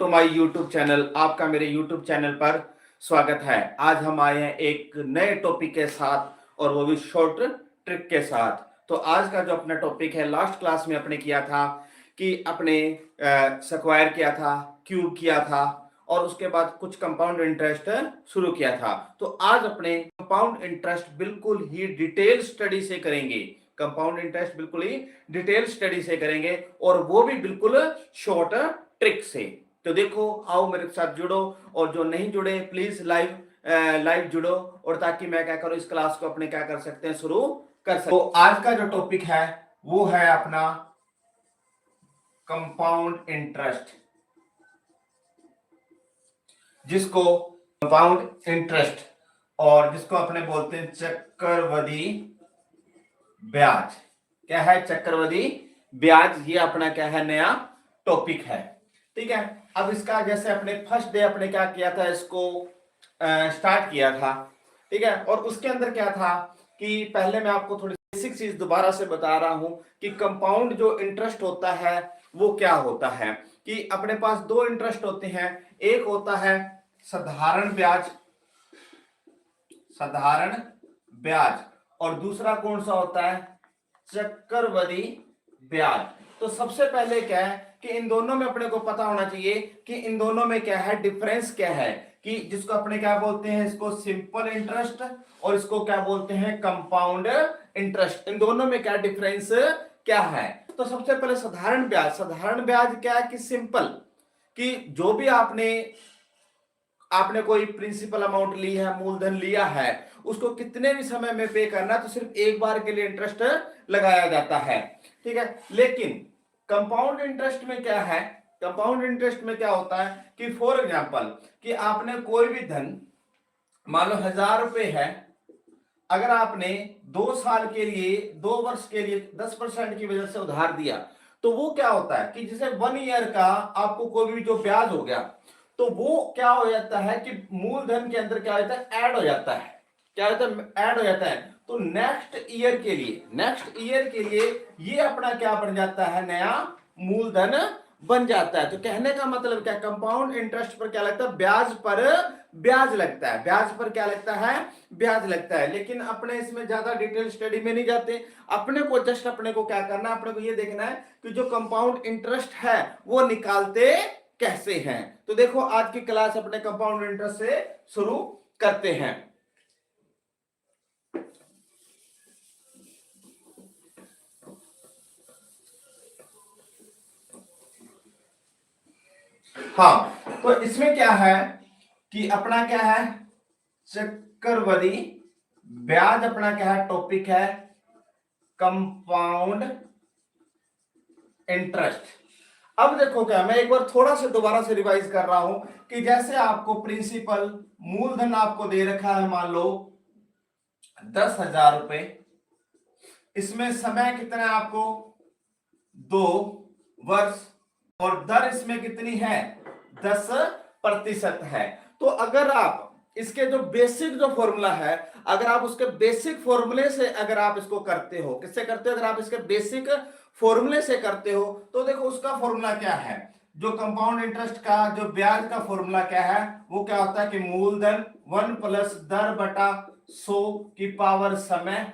To my YouTube channel. आपका मेरे YouTube channel पर स्वागत है। आज हम आए हैं एक नए टॉपिक के साथ और वो भी शॉर्ट ट्रिक के साथ। तो आज का जो अपना टॉपिक है, लास्ट क्लास में अपने किया था कि अपने स्क्वायर किया था, क्यूब किया था और उसके बाद कुछ कंपाउंड इंटरेस्ट शुरू किया था। तो आज अपने कंपाउंड इंटरेस्ट बिल्कुल ही डिटेल स्टडी से करेंगे। कंपाउंड इंटरेस्ट बिल्कुल ही डिटेल स्टडी से करेंगे और वो भी बिल्कुल शॉर्ट ट्रिक से। तो देखो, आओ मेरे साथ जुड़ो और जो नहीं जुड़े प्लीज लाइव जुड़ो और ताकि मैं क्या करूं, इस क्लास को अपने क्या कर सकते हैं, शुरू कर सकते। तो आज का जो टॉपिक है वो है अपना कंपाउंड इंटरेस्ट, जिसको कंपाउंड इंटरेस्ट और जिसको अपने बोलते हैं चक्रवृद्धि ब्याज। क्या है? चक्रवृद्धि ब्याज। ये अपना क्या है, नया टॉपिक है। ठीक है। अब इसका जैसे अपने फर्स्ट डे अपने क्या किया था, इसको स्टार्ट किया था। ठीक है। और उसके अंदर क्या था कि पहले मैं आपको थोड़ी बेसिक चीज दोबारा से बता रहा हूं कि कंपाउंड जो इंटरेस्ट होता है वो क्या होता है। कि अपने पास दो इंटरेस्ट होते हैं, एक होता है साधारण ब्याज, साधारण ब्याज, और दूसरा कौन सा होता है, चक्रवृद्धि ब्याज। तो सबसे पहले क्या है कि इन दोनों में अपने को पता होना चाहिए कि इन दोनों में क्या है, डिफरेंस क्या है, कि जिसको अपने क्या बोलते हैं, इसको सिंपल इंटरेस्ट और इसको क्या बोलते हैं, कंपाउंड इंटरेस्ट। इन दोनों में क्या डिफरेंस क्या है। तो सबसे पहले साधारण ब्याज। साधारण ब्याज क्या है कि सिंपल, कि जो भी आपने कोई प्रिंसिपल अमाउंट ली है, मूलधन लिया है, उसको कितने भी समय में पे करना, तो सिर्फ एक बार के लिए इंटरेस्ट लगाया जाता है। ठीक है। लेकिन कंपाउंड इंटरेस्ट में क्या है, कंपाउंड इंटरेस्ट में क्या होता है कि फॉर एग्जांपल कि आपने कोई भी धन, मान लो 1000 रुपए है, अगर आपने 2 साल के लिए, 2 वर्ष के लिए 10% की वजह से उधार दिया, तो वो क्या होता है कि जैसे 1 ईयर का आपको कोई भी जो ब्याज हो गया, तो वो क्या हो जाता है कि मूलधन के अंदर क्या होता है, ऐड हो जाता है। क्या होता है, ऐड हो जाता है। तो नेक्स्ट ईयर के लिए ये अपना क्या बन जाता है, नया मूलधन बन जाता है। तो कहने का मतलब क्या, कंपाउंड इंटरेस्ट पर क्या लगता है, ब्याज पर ब्याज लगता है। ब्याज पर क्या लगता है, ब्याज लगता है। लेकिन अपने इसमें ज्यादा डिटेल स्टडी में नहीं जाते। अपने को जस्ट अपने को क्या करना है, अपने को ये देखना है कि जो कंपाउंड इंटरेस्ट है वो निकालते कैसे हैं। तो देखो, आज की क्लास अपने कंपाउंड इंटरेस्ट से शुरू करते हैं। हाँ, तो इसमें क्या है कि अपना क्या है, चक्रवृद्धि ब्याज अपना क्या है, टॉपिक है कंपाउंड इंटरेस्ट। अब देखो, क्या मैं एक बार थोड़ा सा दोबारा से रिवाइज कर रहा हूं कि जैसे आपको प्रिंसिपल मूलधन आपको दे रखा है, मान लो 10,000 रुपए, इसमें समय कितना है आपको, 2 वर्ष, और दर इसमें कितनी है, 10% है। तो अगर आप इसके जो बेसिक जो फॉर्मूला है, अगर आप उसके बेसिक फॉर्मूले से अगर आप इसको करते हो, किससे करते हो, अगर आप इसके बेसिक फॉर्मूले से करते हो, तो देखो उसका फॉर्मूला क्या है, जो कंपाउंड इंटरेस्ट का जो ब्याज का फॉर्मूला क्या है, वो क्या होता है कि मूलधन 1 प्लस दर बटा 100 की पावर समय,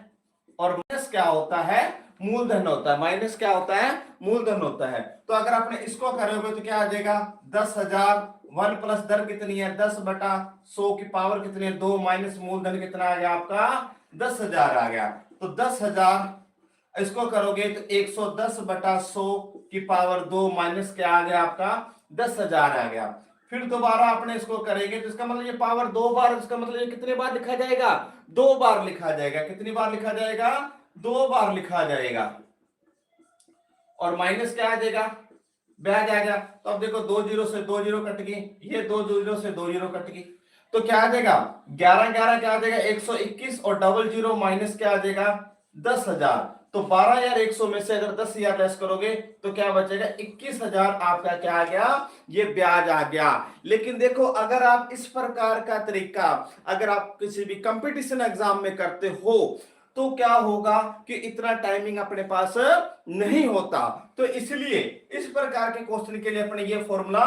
और माइनस क्या होता है, मूलधन होता है। माइनस क्या होता है, मूलधन होता है। तो अगर आपने इसको करोगे तो क्या आ जाएगा, 10,000, 1 प्लस दर कितनी है, 10 बटा 100 की पावर कितनी है, 2, माइनस मूलधन कितना आ गया आपका, 10,000 आ गया। तो 10,000 इसको करोगे तो 110 बटा 100 की पावर 2 माइनस क्या आ गया आपका, 10,000 आ गया। फिर दोबारा आपने इसको करेंगे तो इसका मतलब ये पावर 2 बार, इसका मतलब ये कितने बार लिखा जाएगा, 2 बार लिखा जाएगा। कितनी बार लिखा जाएगा, 2 बार लिखा जाएगा। और माइनस क्या आ जाएगा, ब्याज आ गया। तो अब देखो, 2 जीरो से 2 जीरो कट गई, ये 2 जीरो से 2 जीरो कट गई, तो क्या आ जाएगा, 11 11 क्या आ जाएगा, 121, और डबल जीरो माइनस क्या आ जाएगा, 10,000। तो 12,100 में से अगर 10,000 लेस करोगे तो क्या बचेगा, 21,000 आपका क्या आ गया, ये ब्याज आ गया। लेकिन देखो, अगर आप इस प्रकार का तरीका अगर आप किसी भी कंपटीशन एग्जाम में करते हो, तो क्या होगा कि इतना टाइमिंग अपने पास नहीं होता। तो इसलिए इस प्रकार के क्वेश्चन के लिए अपने ये फॉर्मूला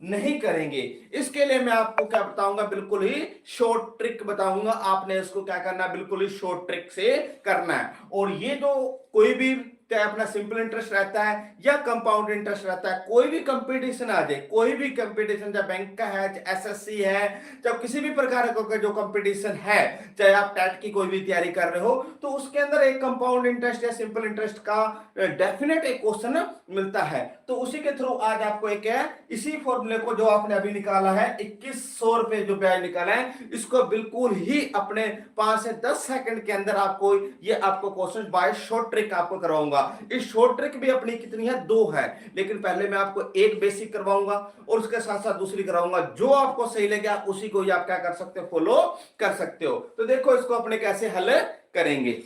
नहीं करेंगे। इसके लिए मैं आपको क्या बताऊंगा, बिल्कुल ही शॉर्ट ट्रिक बताऊंगा। आपने इसको क्या करना है, बिल्कुल ही शॉर्ट ट्रिक से करना है। और ये जो कोई भी चाहे अपना सिंपल इंटरेस्ट रहता है या कंपाउंड इंटरेस्ट रहता है, कोई भी कंपटीशन आ जाए, कोई भी कंपटीशन, चाहे बैंक का है, चाहे एसएससी है, चाहे किसी भी प्रकार का जो कंपटीशन है, चाहे आप टेट की कोई भी तैयारी कर रहे हो, तो उसके अंदर एक कंपाउंड इंटरेस्ट या सिंपल इंटरेस्ट का डेफिनेट एक क्वेश्चन मिलता है। तो उसी के थ्रू आज आपको एक है, इसी फॉर्मूले को जो आपने अभी निकाला है 2100 रुपए जो ब्याज निकाला है, इसको बिल्कुल ही अपने 5 से 10 सेकंड के अंदर आपको ये आपको क्वेश्चन बाय शॉर्ट ट्रिक आपको करवाऊंगा। इस शॉर्ट ट्रिक भी अपनी कितनी है, 2 है, लेकिन पहले मैं आपको एक बेसिक करवाऊंगा और उसके साथ साथ दूसरी करवाऊंगा। जो आपको सही लगे आप उसी को ही आप क्या कर सकते हो, फॉलो कर सकते हो। तो देखो इसको अपने कैसे हल करेंगे।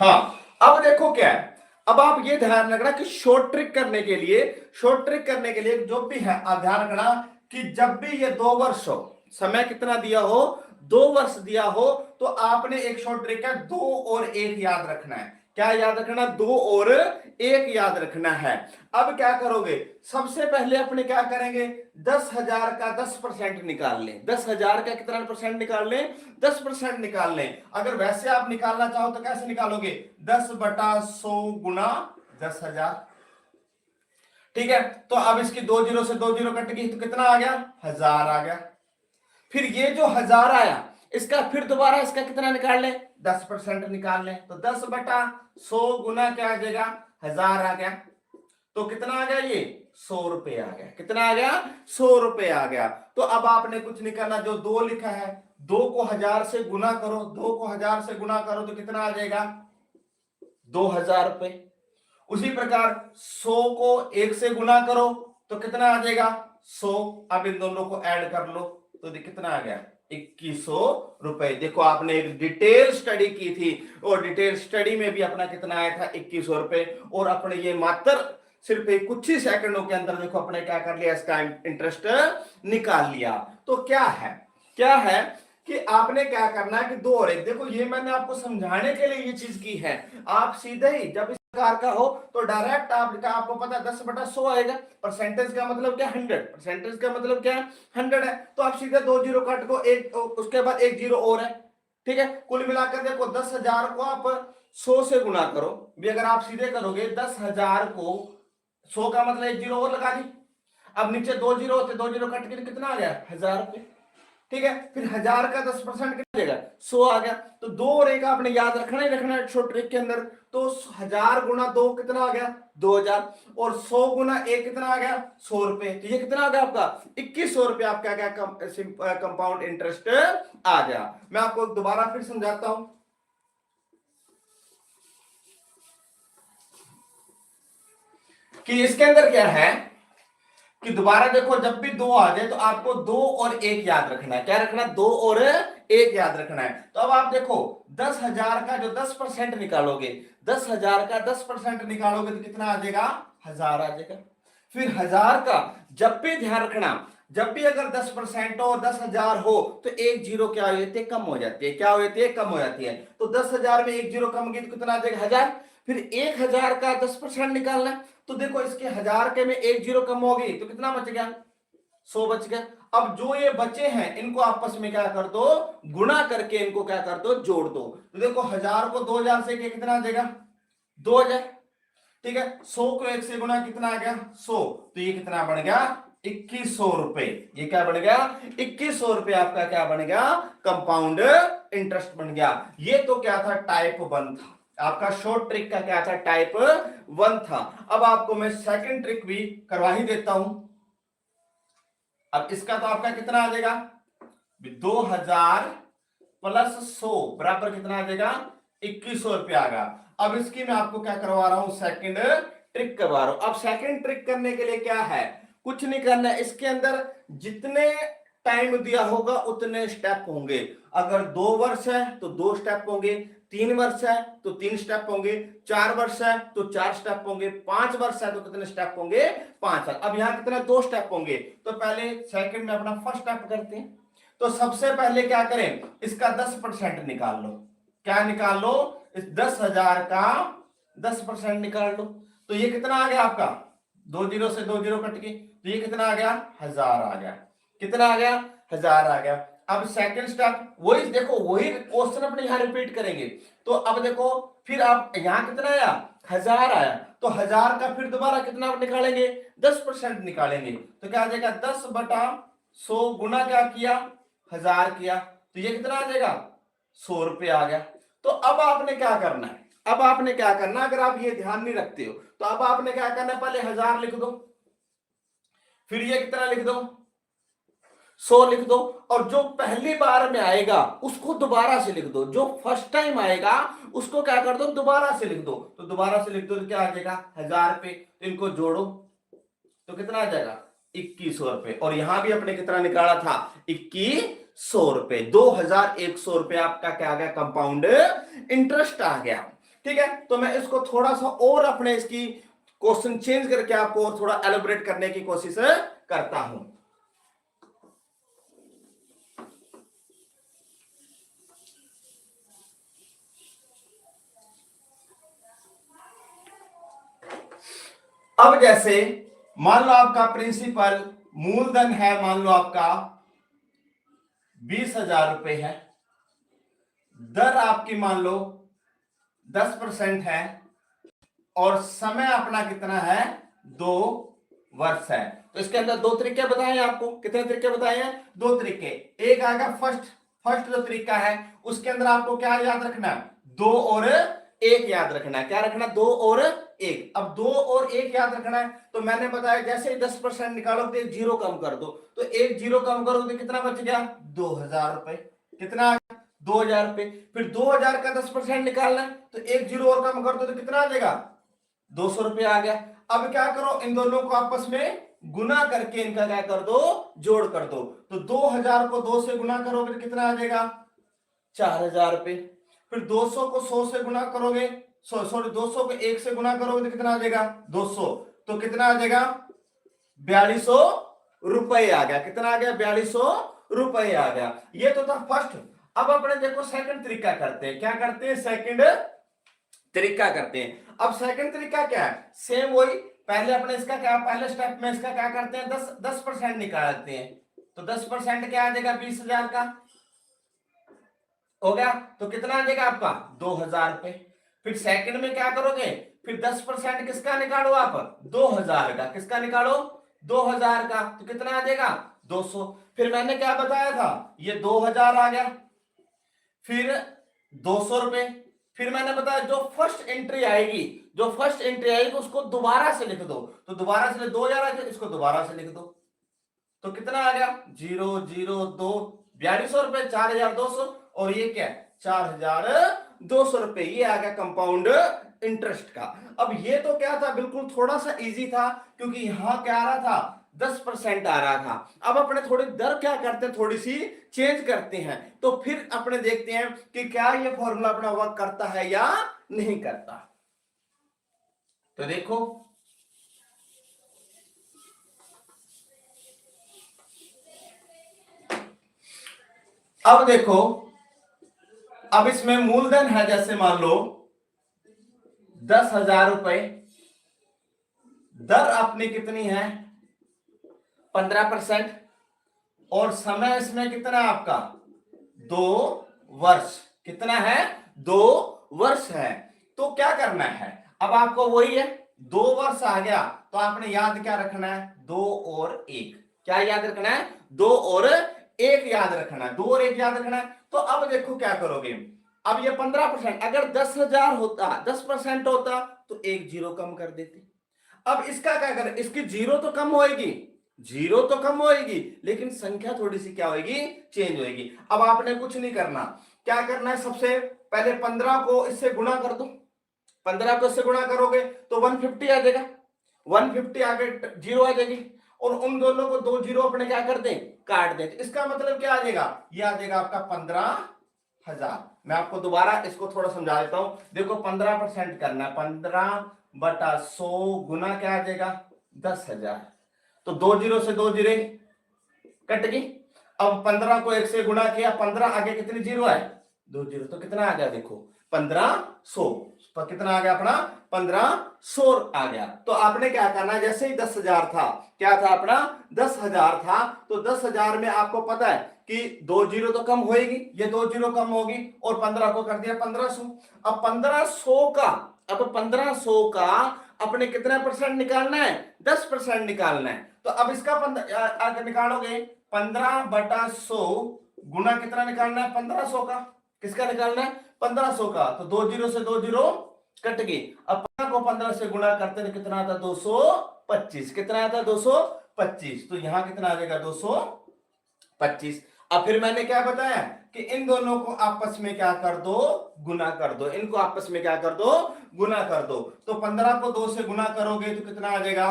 हाँ, अब देखो क्या है, अब आप ये ध्यान रखना कि शॉर्ट ट्रिक करने के लिए जो भी है आप ध्यान रखना कि जब भी ये 2 वर्ष हो, समय कितना दिया हो, 2 वर्ष दिया हो, तो आपने एक शॉर्ट ट्रिक है 2 और 1 याद रखना है। क्या याद रखना, 2 और 1 याद रखना है। अब क्या करोगे, सबसे पहले अपने क्या करेंगे, 10,000 का 10% निकाल लें। 10,000 का कितना परसेंट निकाल लें, 10% निकाल लें। अगर वैसे आप निकालना चाहो तो कैसे निकालोगे, 10/100 गुना 10,000। ठीक है, तो अब इसकी 2 जीरो से 2 जीरो कट गई तो कितना आ गया, 1000 आ गया। फिर ये जो 1000 आया, इसका फिर दोबारा इसका कितना निकाल लें, 10% निकाल लें। तो 10/100 गुना क्या आ जाएगा, 1000 आ गया। तो कितना आ गया, ये 100 रुपए आ गया। कितना आ गया, 100 रुपए आ गया। तो अब आपने कुछ नहीं करना, जो 2 लिखा है 2 को 1000 से गुना करो, 2 को 1000 से गुना करो तो कितना आ जाएगा, 2000 रुपए। उसी प्रकार 100 को 1 से गुना करो तो कितना आ जाएगा, 100। अब इन दोनों को ऐड कर लो तो कितना आ गया, 2100 रुपए। देखो आपने एक डिटेल स्टडी की थी और डिटेल स्टडी में भी अपना कितना आया था, 2100 रुपए। और अपने ये मात्र सिर्फ एक कुछ ही सेकंडों के अंदर देखो अपने क्या कर लिया, इसका इंटरेस्ट निकाल लिया। तो क्या है कि आपने क्या करना है कि 2 और 1, देखो ये मैंने आपको समझाने के लिए ये चीज की है। आप सीधे ही जब इस प्रकार का हो तो डायरेक्ट आपको पता है 10/100 आएगा। परसेंटेज का मतलब क्या, 100। परसेंटेज का मतलब क्या है, 100 है। तो आप सीधे 2 जीरो काट को, एक उसके बाद 1 जीरो और है। ठीक है, कुल मिलाकर देखो 10,000 को आप 100 से गुना करो भी, अगर आप सीधे करोगे 10,000 को 100 का मतलब 1 जीरो और लगा दी। अब नीचे 2 जीरो होते, 2 जीरो कट के कितना आ गया, 1000 रुपए। ठीक है, फिर 1000 का 10% कितना देगा, 100 आ गया। तो 2 और 1 आपने याद रखना ही रखना है शॉर्ट ट्रिक के अंदर। तो 1000 गुना 2 कितना आ गया, 2000। और 100 गुना 1 कितना आ गया, 100 रुपए। तो ये कितना आ गया आपका, 2100 रुपए आपका क्या कंपाउंड इंटरेस्ट आ गया। मैं आपको दोबारा फिर समझाता हूं कि इसके अंदर क्या है कि दोबारा देखो, जब भी 2 आ जाए तो आपको 2 और 1 याद रखना है। क्या रखना है, 2 और 1 याद रखना है। तो अब आप देखो 10,000 का जो 10% निकालोगे, 10,000 का 10% निकालोगे तो कितना आ जाएगा, 1000 आ जाएगा। फिर 1000 का जब भी ध्यान रखना, जब भी अगर 10% हो और 10,000 हो तो 1 जीरो क्या हो जाती है, कम हो जाती है। क्या हो जाती है, कम हो जाती है। तो 10,000 में 1 जीरो कम गई तो कितना आ जाएगा, 1000। फिर 1000 का 10% निकालना है। तो देखो इसके 1000 के में 1 जीरो कम हो गई तो कितना बच गया, 100 बच गया। अब जो ये बचे हैं इनको आपस में क्या कर दो, गुणा करके इनको क्या कर दो, जोड़ दो। तो देखो 1000 को 2000 से कितना आ जाएगा, 2000। ठीक है, 100 को 1 से गुणा कितना आ गया, 100। तो ये कितना बन गया, 2100 रुपए। ये क्या बन गया, 2100 रुपए आपका क्या बन गया, कंपाउंड इंटरेस्ट बन गया। ये तो क्या था, टाइप 1 था। आपका शॉर्ट ट्रिक का क्या था, टाइप 1 था। अब आपको मैं सेकंड ट्रिक भी करवा ही देता हूं। अब इसका तो आपका कितना आ जाएगा, 2000 प्लस 100 बराबर कितना आ जाएगा, 2100 रुपया आ गया। अब इसकी मैं आपको क्या करवा रहा हूं, सेकंड ट्रिक करवा रहा हूं। अब सेकंड ट्रिक करने के लिए क्या है, कुछ नहीं करना है। इसके अंदर जितने टाइम दिया होगा उतने स्टेप होंगे। अगर 2 वर्ष है तो 2 स्टेप होंगे, 3 वर्ष है तो 3 स्टेप होंगे, 4 वर्ष है तो 4 स्टेप होंगे, 5 वर्ष है तो कितने स्टेप होंगे, 5 साल। अब यहाँ कितने 2 स्टेप होंगे। तो पहले सेकंड में अपना फर्स्ट स्टेप करते हैं। तो सबसे पहले क्या करें, इसका 10% निकाल लो। क्या निकाल लो, इस 10,000 का 10% निकाल लो। तो ये कितना आ गया आपका, 2 जीरो से 2 जीरो कट के, तो ये कितना आ गया, 1000 आ गया। कितना आ गया, 1000 आ गया। अब सेकंड स्टेप वही देखो, वही क्वेश्चन अपने यहां रिपीट करेंगे। तो अब देखो फिर आप यहां कितना आया, 1000 आया। तो 1000 का फिर दोबारा कितना निकालेंगे, 10% निकालेंगे। तो क्या आ जाएगा, 10/100 गुना क्या किया, 1000 किया। तो ये कितना आ जाएगा, 100 रुपये आ गया। तो अब आपने क्या करना है, अब आपने क्या करना, अगर आप ये ध्यान नहीं रखते हो तो अब आपने क्या करना है, पहले 1000 लिख दो, फिर ये कितना लिख दो, 100 लिख दो, और जो पहली बार में आएगा उसको दोबारा से लिख दो, जो फर्स्ट टाइम आएगा उसको क्या कर दो, दोबारा से लिख दो। तो दोबारा से लिख दो तो क्या आ जाएगा, 1000 पे। तो इनको जोड़ो तो कितना आ जाएगा, 2100 रुपए। और यहां भी अपने कितना निकाला था, 2100 रुपए। 2100 रुपए आपका क्या आ गया, कंपाउंड इंटरेस्ट आ गया। ठीक है, तो मैं इसको थोड़ा सा और अपने इसकी क्वेश्चन चेंज करके आपको और थोड़ा एलिब्रेट करने की कोशिश करता हूं। अब जैसे मान लो आपका प्रिंसिपल मूलधन है, मान लो आपका 20,000 रुपए है, दर आपकी मान लो 10% है, और समय अपना कितना है, 2 वर्ष है। तो इसके अंदर 2 तरीके बताए हैं आपको। कितने तरीके बताए हैं, 2 तरीके। एक आएगा फर्स्ट जो तरीका है उसके अंदर आपको क्या याद रखना है, 2 और 1 याद रखना है। क्या रखना, 2 और 1। अब 2 और 1 याद रखना है। तो मैंने बताया जैसे ही 10% निकालो तो 1 जीरो कम कर दो, तो 1 जीरो कम करो तो कितना बच गया, 2000 रुपए। कितना, 2000 रुपए। फिर 2000 का 10% निकालना है तो 1 जीरो और कम कर दो तो कितना आ जाएगा, 200 रुपये आ गया। अब क्या करो, इन दोनों को आपस में गुना करके इनका क्या कर दो, जोड़ कर दो। तो 2000 को 2 से गुना करोगे तो कितना आ जाएगा, 4000 रुपए। फिर 200 को 100 से गुना करोगे, सॉरी 200 को 1 से गुना करोगे तो कितना आ जाएगा, 200। तो कितना आ जाएगा, 4200 रुपए आ गया। कितना आ गया, 4200 रुपए आ गया। ये तो था फर्स्ट। अब अपने देखो सेकंड तरीका करते हैं। क्या करते हैं, सेकंड तरीका करते हैं। अब सेकंड तरीका क्या है, सेम वही। पहले अपने इसका क्या, पहले स्टेप में इसका क्या करते हैं, 10% निकालते हैं। तो 10% क्या आ जाएगा, 20,000 का हो गया। तो कितना आ जाएगा आपका, 2000 रुपए। फिर सेकंड में क्या करोगे, फिर 10% किसका निकालो आप, 2000 का। किसका निकालो, 2000 का। तो कितना आ जाएगा, 200। फिर मैंने क्या बताया था, ये 2000 आ गया, फिर 200 रुपए। फिर मैंने बताया जो फर्स्ट एंट्री आएगी, जो फर्स्ट एंट्री आएगी उसको दोबारा से लिख दो। तो दोबारा से 2000 आ गया, इसको दोबारा से लिख दो। तो कितना आ गया, 002, 4200 रुपए, 4200। और ये क्या है, 4200 रुपए। ये आ गया कंपाउंड इंटरेस्ट का। अब ये तो क्या था, बिल्कुल थोड़ा सा इजी था, क्योंकि यहां क्या आ रहा था, 10% आ रहा था। अब अपने थोड़ी दर क्या करते हैं, थोड़ी सी चेंज करते हैं। तो फिर अपने देखते हैं कि क्या ये फॉर्मूला अपना वर्क करता है या नहीं करता। तो देखो, अब देखो, अब इसमें मूलधन है, जैसे मान लो 10,000 रुपए, दर अपनी कितनी है, 15%, और समय इसमें कितना है आपका, 2 वर्ष। कितना है, 2 वर्ष है। तो क्या करना है, अब आपको वही है, 2 वर्ष आ गया तो आपने याद क्या रखना है, 2 और 1। क्या याद रखना है, 2 और 1 याद रखना है, 2 और 1 याद रखना है। तो अब देखो क्या करोगे, अब ये 15%, अगर 10,000 होता, 10% होता तो 1 जीरो कम कर देते। अब इसका क्या करें, इसकी जीरो तो कम होएगी, जीरो तो कम होएगी, लेकिन संख्या थोड़ी सी क्या होएगी, चेंज होएगी। अब आपने कुछ नहीं करना, क्या करना है, सबसे पहले 15 को इससे गुणा कर दो। 15 को इससे गुणा करोगे तो 150 आ जाएगा, 150 आगे जीरो आ जाएगी, और उन दोनों को 2 जीरो अपने क्या कर दें, काट दें। तो इसका मतलब क्या आ जाएगा, ये आ जाएगा आपका 15 10,000। मैं आपको दोबारा इसको थोड़ा समझा देता हूं। देखो 15% करना है, 15/100 गुना क्या आ जाएगा 10,000। तो 2 जीरो से 2 जीरो कट गई। अब 15 को 1 से गुना किया, 15 आगे कितनी जीरो है 2 जीरो, तो कितना आ गया देखो 1500। तो कितना आ गया अपना 1500 आ गया। तो आपने क्या करना, जैसे ही 10,000 था, क्या था अपना 10,000 था, तो 10,000 में आपको पता है कि 2 जीरो तो कम होएगी, ये 2 जीरो कम होगी, और 15 को कर दिया 1500। अब 1500 का अपने कितना परसेंट निकालना है 10% निकालना है। तो अब इसका आगे निकालोगे 15/100 गुना कितना निकालना है 1500 का। किसका निकालना है 1500 का। तो 2 जीरो से 2 जीरो कट गई। अब 15 को 15 से गुना करते हैं कितना आता 225। कितना आता 225। तो यहां कितना आ जाएगा 225। अब फिर मैंने क्या बताया कि इन दोनों को आपस में क्या कर दो गुना कर दो। इनको आपस में क्या कर दो गुना कर दो। तो 15 को 2 से गुना करोगे तो कितना आ जाएगा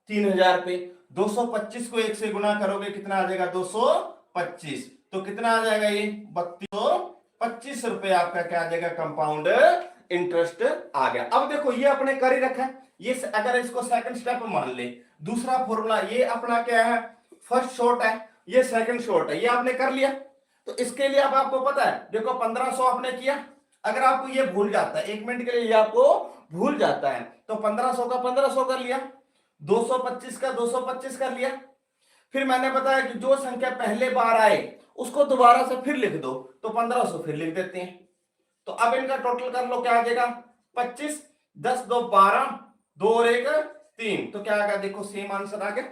3,000 पे। 225 को 1 से गुना करोगे कितना आ जाएगा 225। तो कितना आ जाएगा ये 3225 रुपए आपका क्या आ जाएगा कंपाउंड इंटरेस्ट आ गया। अब देखो ये अपने कर ही रखा है। ये अगर इसको सेकंड स्टेप मान ले, दूसरा फॉर्मूला ये अपना क्या है फर्स्ट शॉर्ट है, ये सेकंड शॉर्ट है, ये आपने कर लिया। तो इसके लिए अब आपको पता है देखो 1500 आपने किया। अगर आपको ये भूल जाता है 1 मिनट के लिए, ये आपको भूल जाता है, तो 1500 का 1500 कर लिया, 225 का 225 कर लिया। फिर मैंने बताया कि जो संख्या पहले बार आए उसको दोबारा से फिर लिख दो, तो 1500 फिर लिख देते हैं। तो अब इनका टोटल कर लो, क्या आ जाएगा 25, 10 2 12, 2 और 1 3, तो क्या आ गया देखो सेम आंसर आ गया।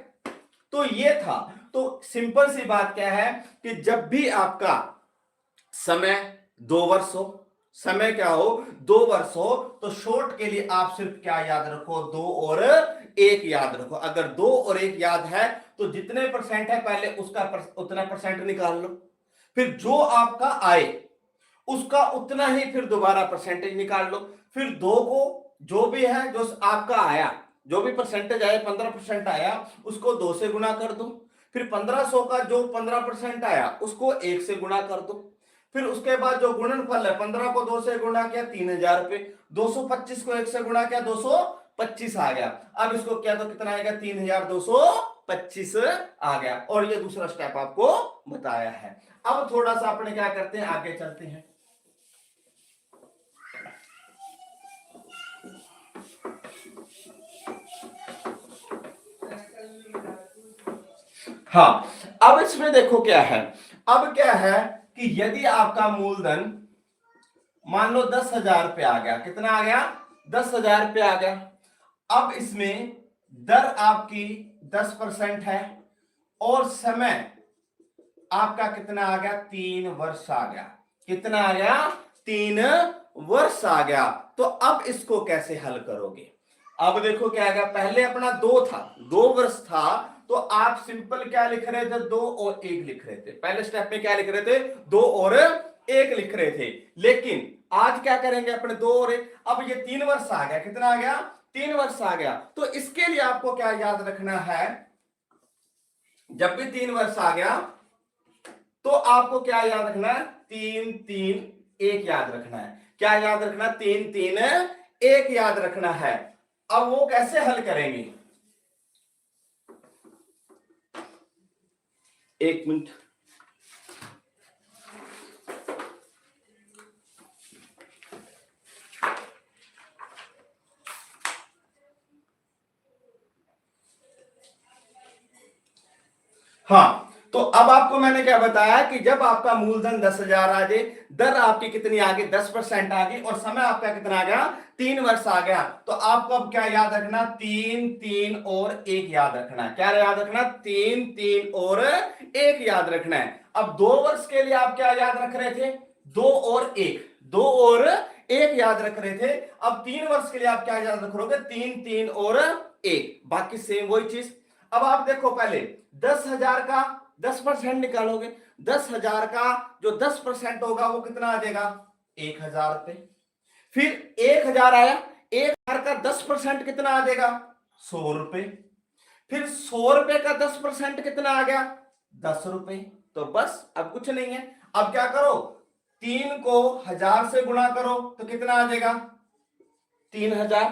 तो ये था। तो सिंपल सी बात क्या है कि जब भी आपका समय 2 वर्ष हो, समय क्या हो 2 वर्ष हो, तो शॉर्ट के लिए आप सिर्फ क्या याद रखो 2 और 1 याद रखो। अगर 2 और 1 याद है तो जितने परसेंट है पहले उसका उतना परसेंट निकाल लो, फिर जो आपका आए उसका उतना ही फिर दोबारा परसेंटेज निकाल लो। फिर 2 को जो भी है जो आपका आया, जो भी परसेंटेज आया 15% आया, उसको 2 से गुना कर दो। फिर 1500 का जो 15% आया उसको 1 से गुना कर दो। फिर उसके बाद जो गुणनफल है 15 को 2 से गुणा किया 3,000 रुपए, 225 को 1 से गुणा किया 225 आ गया। अब इसको क्या तो कितना आएगा 3,225 आ गया। और ये दूसरा स्टेप आपको बताया है। अब थोड़ा सा अपने क्या करते हैं आगे चलते हैं। हाँ, अब इसमें देखो क्या है। अब क्या है कि यदि आपका मूलधन मान लो 10,000 रुपये आ गया, कितना आ गया 10,000 रुपये आ गया। अब इसमें दर आपकी 10% है और समय आपका कितना आ गया 3 वर्ष आ गया। कितना आ गया 3 वर्ष आ गया। तो अब इसको कैसे हल करोगे। अब देखो क्या आ गया, पहले अपना 2 था, 2 वर्ष था, तो आप सिंपल क्या लिख रहे थे 2 और 1 लिख रहे थे। पहले स्टेप में क्या लिख रहे थे 2 और 1 लिख रहे थे। लेकिन आज क्या करेंगे अपने 2 और 1, अब ये 3 वर्ष आ गया। कितना आ गया 3 वर्ष आ गया। तो इसके लिए आपको क्या याद रखना है, जब भी 3 वर्ष आ गया तो आपको क्या याद रखना है 3 3 1 याद रखना है। क्या याद रखना 3 3 1 याद रखना है। अब वो कैसे हल करेंगे, 1 मिनट। हाँ, तो अब आपको मैंने क्या बताया कि जब आपका मूलधन 10,000 आ जाए, दर आपकी कितनी आ गई 10% आ गई, और समय आपका कितना आ गया 3 वर्ष आ गया। तो आपको अब क्या याद रखना 3 3 और 1 याद रखना है। क्या याद रखना 3 3 और 1 याद रखना है। अब 2 वर्ष के लिए आप क्या याद रख रहे थे 2 और 1, 2 और 1 याद रख रहे थे। अब 3 वर्ष के लिए आप क्या याद रखोगे 3 3 और 1, बाकी सेम वही चीज। अब आप देखो पहले 10,000 का 10% निकालोगे, 10,000 का जो 10% होगा वो कितना आ जाएगा 1,000 रुपए। फिर 1,000 आया, 1,000 का 10% कितना आ जाएगा 100 रुपए। फिर 100 रुपए का 10% कितना आ गया 10 रुपए। तो बस अब कुछ नहीं है। अब क्या करो 3 को 1000 से गुणा करो तो कितना आ जाएगा 3000।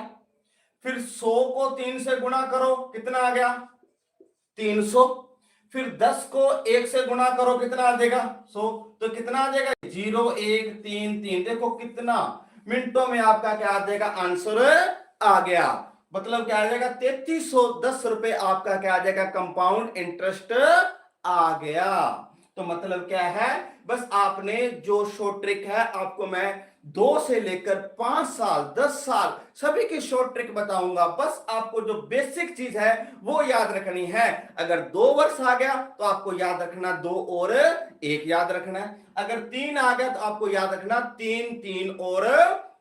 फिर 100 को 3 से गुणा करो कितना आ गया 300। फिर 10 को 1 से गुणा करो कितना आ जाएगा 100। तो कितना आ जाएगा 0133। देखो कितना मिनटों में आपका क्या आ जाएगा आंसर आ गया। मतलब क्या आ जाएगा 3310 रुपए आपका क्या आ जाएगा कंपाउंड इंटरेस्ट आ गया। तो मतलब क्या है बस आपने जो शॉर्ट ट्रिक है आपको मैं 2 से लेकर 5 साल 10 साल सभी की शॉर्ट ट्रिक बताऊंगा। बस आपको जो बेसिक चीज है वो याद रखनी है। अगर 2 वर्ष आ गया तो आपको याद रखना 2 और 1 याद रखना है। अगर 3 आ गया तो आपको याद रखना 3 3 और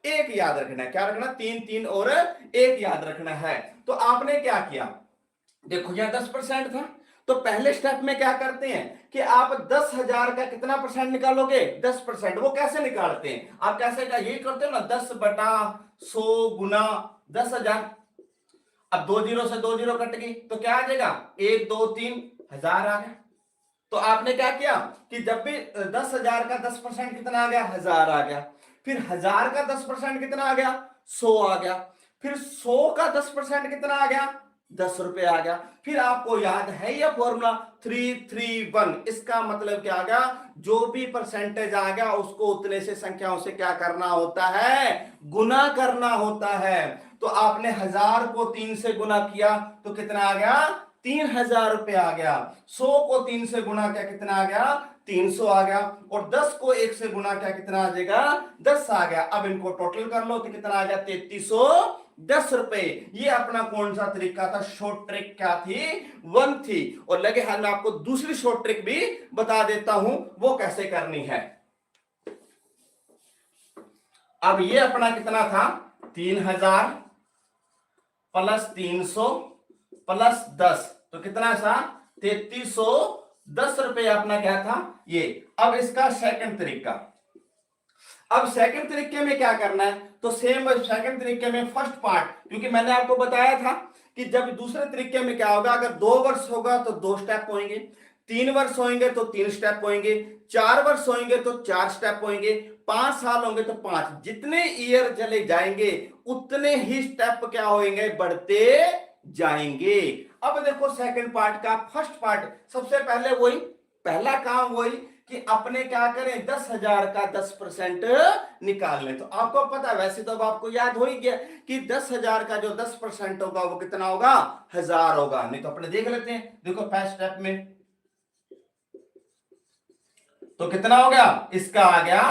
1 याद रखना है। क्या रखना 3 3 और 1 याद रखना है। तो आपने क्या किया देखो यह 10% था। तो पहले स्टेप में क्या करते हैं कि आप 10,000 का कितना परसेंट निकालोगे 10%। वो कैसे निकालते हैं आप कैसे क्या यही करते हो ना 10/100 गुना 10,000। अब 2 जीरो से 2 जीरो कट गई तो क्या आ जाएगा 1 2 3 हजार आ गया। तो आपने क्या किया कि जब भी 10,000 का 10% कितना आ गया 1000 आ गया। फिर 1000 का 10% कितना आ गया 100 आ गया। फिर 100 का 10% कितना आ गया 10 रुपए आ गया। फिर आपको याद है यह फॉर्मूला 331। इसका मतलब क्या आ गया जो भी परसेंटेज आ गया उसको उतने से संख्याओं से क्या करना होता है गुना करना होता है। तो आपने 1000 को 3 से गुना किया तो कितना आ गया 3000 रुपए आ गया। 100 को 3 से गुना किया कितना आ गया 300 आ गया। और 10 को 1 से गुना किया कितना आ जाएगा 10 आ गया। अब इनको टोटल कर लो तो कितना आ गया 3310 रुपए। ये अपना कौन सा तरीका था शॉर्ट ट्रिक क्या थी 1 थी। और लगे हाल मैं आपको दूसरी शॉर्ट ट्रिक भी बता देता हूं वो कैसे करनी है। अब ये अपना कितना था 3000 प्लस 300 प्लस 10 तो कितना था 3310 रुपए अपना क्या था ये। अब इसका सेकंड तरीका। अब सेकंड तरीके में क्या करना है तो सेम सेकंड तरीके में फर्स्ट पार्ट क्योंकि मैंने आपको बताया था कि जब दूसरे तरीके में क्या होगा अगर 2 वर्ष होगा तो 2 स्टेप होंगे 3 वर्ष होंगे तो 3 स्टेप होंगे 4 वर्ष होंगे तो 4 स्टेप होंगे 5 साल होंगे तो 5। जितने ईयर चले जाएंगे उतने ही स्टेप क्या होंगे बढ़ते जाएंगे। अब देखो सेकंड पार्ट का फर्स्ट पार्ट सबसे पहले वही पहला काम वही कि अपने क्या करें 10,000 का 10% निकाल लें। तो आपको पता है वैसे तो अब आपको याद हो ही गया कि 10,000 का जो 10% होगा वो कितना होगा 1000 होगा। नहीं तो अपने देख लेते हैं देखो फर्स्ट स्टेप में तो कितना हो गया इसका आ गया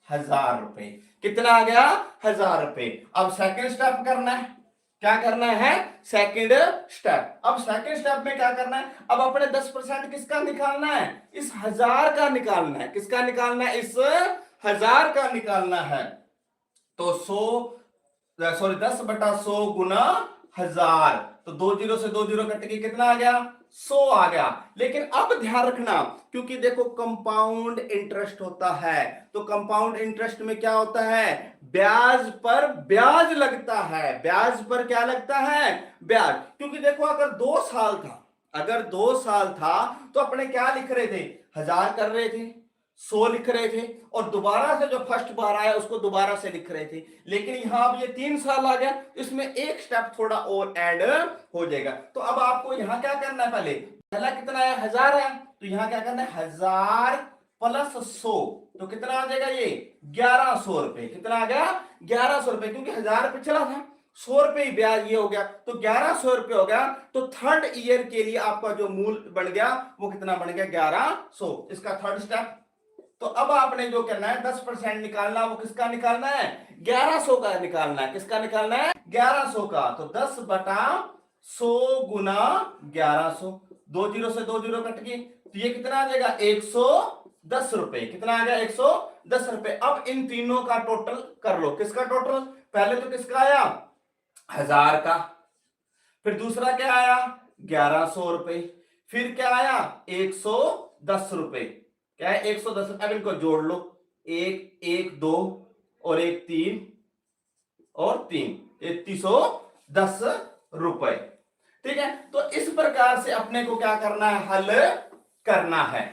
1000 रुपए। कितना आ गया 1000 रुपए। अब सेकंड स्टेप करना है क्या करना है सेकंड स्टेप। अब सेकंड स्टेप में क्या करना है अब अपने 10% किसका निकालना है इस 1000 का निकालना है। किसका निकालना है इस 1000 का निकालना है। तो 10/100 गुना 1000 तो 2 जीरो से 2 जीरो कट के कितना आ गया 100 आ गया। लेकिन अब ध्यान रखना क्योंकि देखो कंपाउंड इंटरेस्ट होता है तो कंपाउंड इंटरेस्ट में क्या होता है ब्याज पर ब्याज लगता है। ब्याज पर क्या लगता है ब्याज। क्योंकि देखो अगर 2 साल था अगर 2 साल था तो अपने क्या लिख रहे थे 1000 कर रहे थे 100 लिख रहे थे और दोबारा से जो फर्स्ट बार आया उसको दोबारा से लिख रहे थे। लेकिन यहां अब ये 3 साल आ गया इसमें एक स्टेप थोड़ा और ऐड हो जाएगा। तो अब आपको यहां क्या करना है पहला कितना है 1000 है तो यहां क्या करना है 1000 प्लस 100 तो कितना आ जाएगा ये 1100 रुपए। कितना आ गया 1100 रुपए क्योंकि 1000 पिछला था 100 रुपए ही ब्याज ये हो गया तो 1100 रुपए हो गया। तो थर्ड ईयर के लिए आपका जो मूल बन गया वो कितना बन गया 1100। इसका थर्ड स्टेप। तो अब आपने जो करना है 10% निकालना वो किसका निकालना है 1100 का निकालना है। किसका निकालना है 1100 का। तो 10/100 गुना 1100 2 जीरो से 2 जीरो कट गई तो ये कितना आ जाएगा 110 रुपए। कितना आ गया 110 रुपए। अब इन तीनों का टोटल कर लो। किसका टोटल पहले तो किसका आया 1000 का फिर दूसरा क्या आया 1100 रुपए फिर क्या आया 110 रुपए। क्या है 110। अब इनको जोड़ लो 1 1 2 और 1 3 और 3 3310 रुपए। ठीक है तो इस प्रकार से अपने को क्या करना है हल करना है।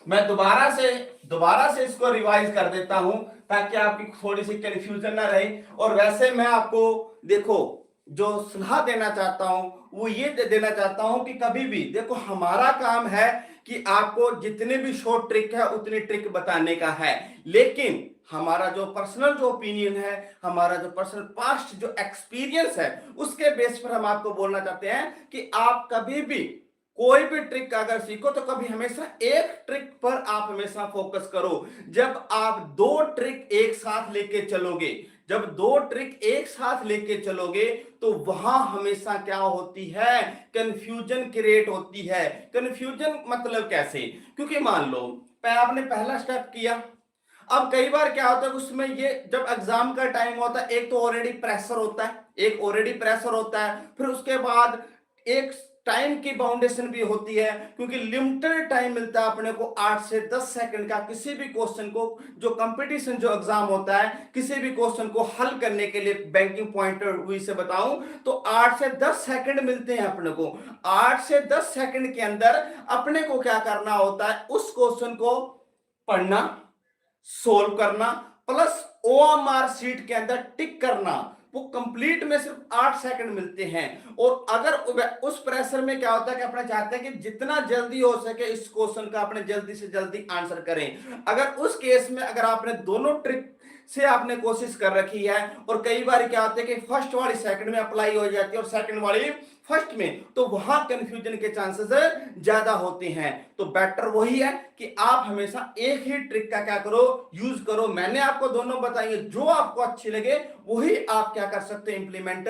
मैं दोबारा से इसको रिवाइज कर देता हूं ताकि आपकी थोड़ी सी कंफ्यूजन ना रहे। और वैसे मैं आपको देखो जो सलाह देना चाहता हूं वो ये देना चाहता हूं कि कभी भी देखो हमारा काम है कि आपको जितने भी शॉर्ट ट्रिक है उतनी ट्रिक बताने का है, लेकिन हमारा जो पर्सनल जो ओपिनियन है, हमारा जो पर्सनल पास्ट जो एक्सपीरियंस है, उसके बेस पर हम आपको बोलना चाहते हैं कि आप कभी भी कोई भी ट्रिक अगर सीखो तो कभी हमेशा एक ट्रिक पर आप हमेशा फोकस करो। जब आप दो ट्रिक एक साथ लेके चलोगे, जब दो ट्रिक एक साथ लेके चलोगे तो वहां हमेशा क्या होती है, कंफ्यूजन क्रिएट होती है। कंफ्यूजन मतलब कैसे, क्योंकि मान लो आपने पहला स्टेप किया, अब कई बार क्या होता है उसमें ये जब एग्जाम का टाइम होता है, एक तो ऑलरेडी प्रेशर होता है, फिर उसके बाद एक टाइम की बाउंडेशन भी होती है, क्योंकि लिमिटेड टाइम मिलता है अपने को 8 से 10 सेकंड का किसी भी क्वेश्चन को, जो कंपटीशन जो एग्जाम होता है किसी भी क्वेश्चन को हल करने के लिए बैंकिंग पॉइंट ऑफ व्यू से बताऊं तो 8 से 10 सेकंड मिलते हैं अपने को। 8 से 10 सेकंड के अंदर अपने को क्या करना होता है, उस क्वेश्चन को पढ़ना, सोल्व करना, प्लस ओएमआर शीट के अंदर टिक करना। वो कंप्लीट में सिर्फ 8 सेकंड मिलते हैं। और अगर उस प्रेशर में क्या होता है कि अपने चाहते हैं कि जितना जल्दी हो सके इस क्वेश्चन का अपने जल्दी से जल्दी आंसर करें। अगर उस केस में अगर आपने दोनों ट्रिक से आपने कोशिश कर रखी है, और कई बार क्या होता है कि फर्स्ट वाली सेकंड में अप्लाई हो जाती है और सेकंड वाली फर्स्ट में, तो वहां कंफ्यूजन के चांसेस ज्यादा होते हैं। तो बेटर वही है कि आप हमेशा एक ही ट्रिक का क्या करो, यूज करो। मैंने आपको दोनों बताई, जो आपको अच्छी लगे वही आप क्या कर सकते हैं, इंप्लीमेंट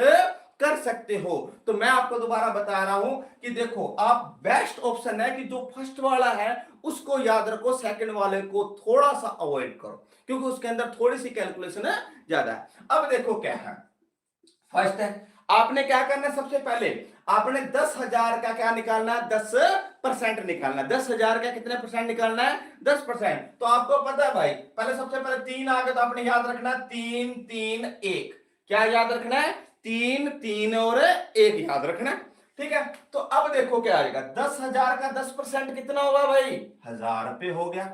कर सकते हो। तो मैं आपको दोबारा बता रहा हूं कि देखो आप बेस्ट ऑप्शन है कि जो फर्स्ट वाला है उसको याद रखो, सेकंड वाले को थोड़ा सा अवॉइड करो क्योंकि उसके अंदर थोड़ी सी कैलकुलेशन है ज्यादा है। अब देखो क्या है, फर्स्ट है आपने क्या करना है, सबसे पहले आपने 10,000 का क्या निकालना है, 10% निकालना है। 10,000 का कितने परसेंट निकालना है, 10%। तो आपको पता है भाई, पहले सबसे पहले 3 आ गए तो आपने याद रखना है 3 3 1। क्या याद रखना है, 3 3 और 1 याद रखना है। ठीक है, तो अब देखो क्या आएगा, 10,000 का 10% कितना होगा भाई, 1,000 रुपये हो गया।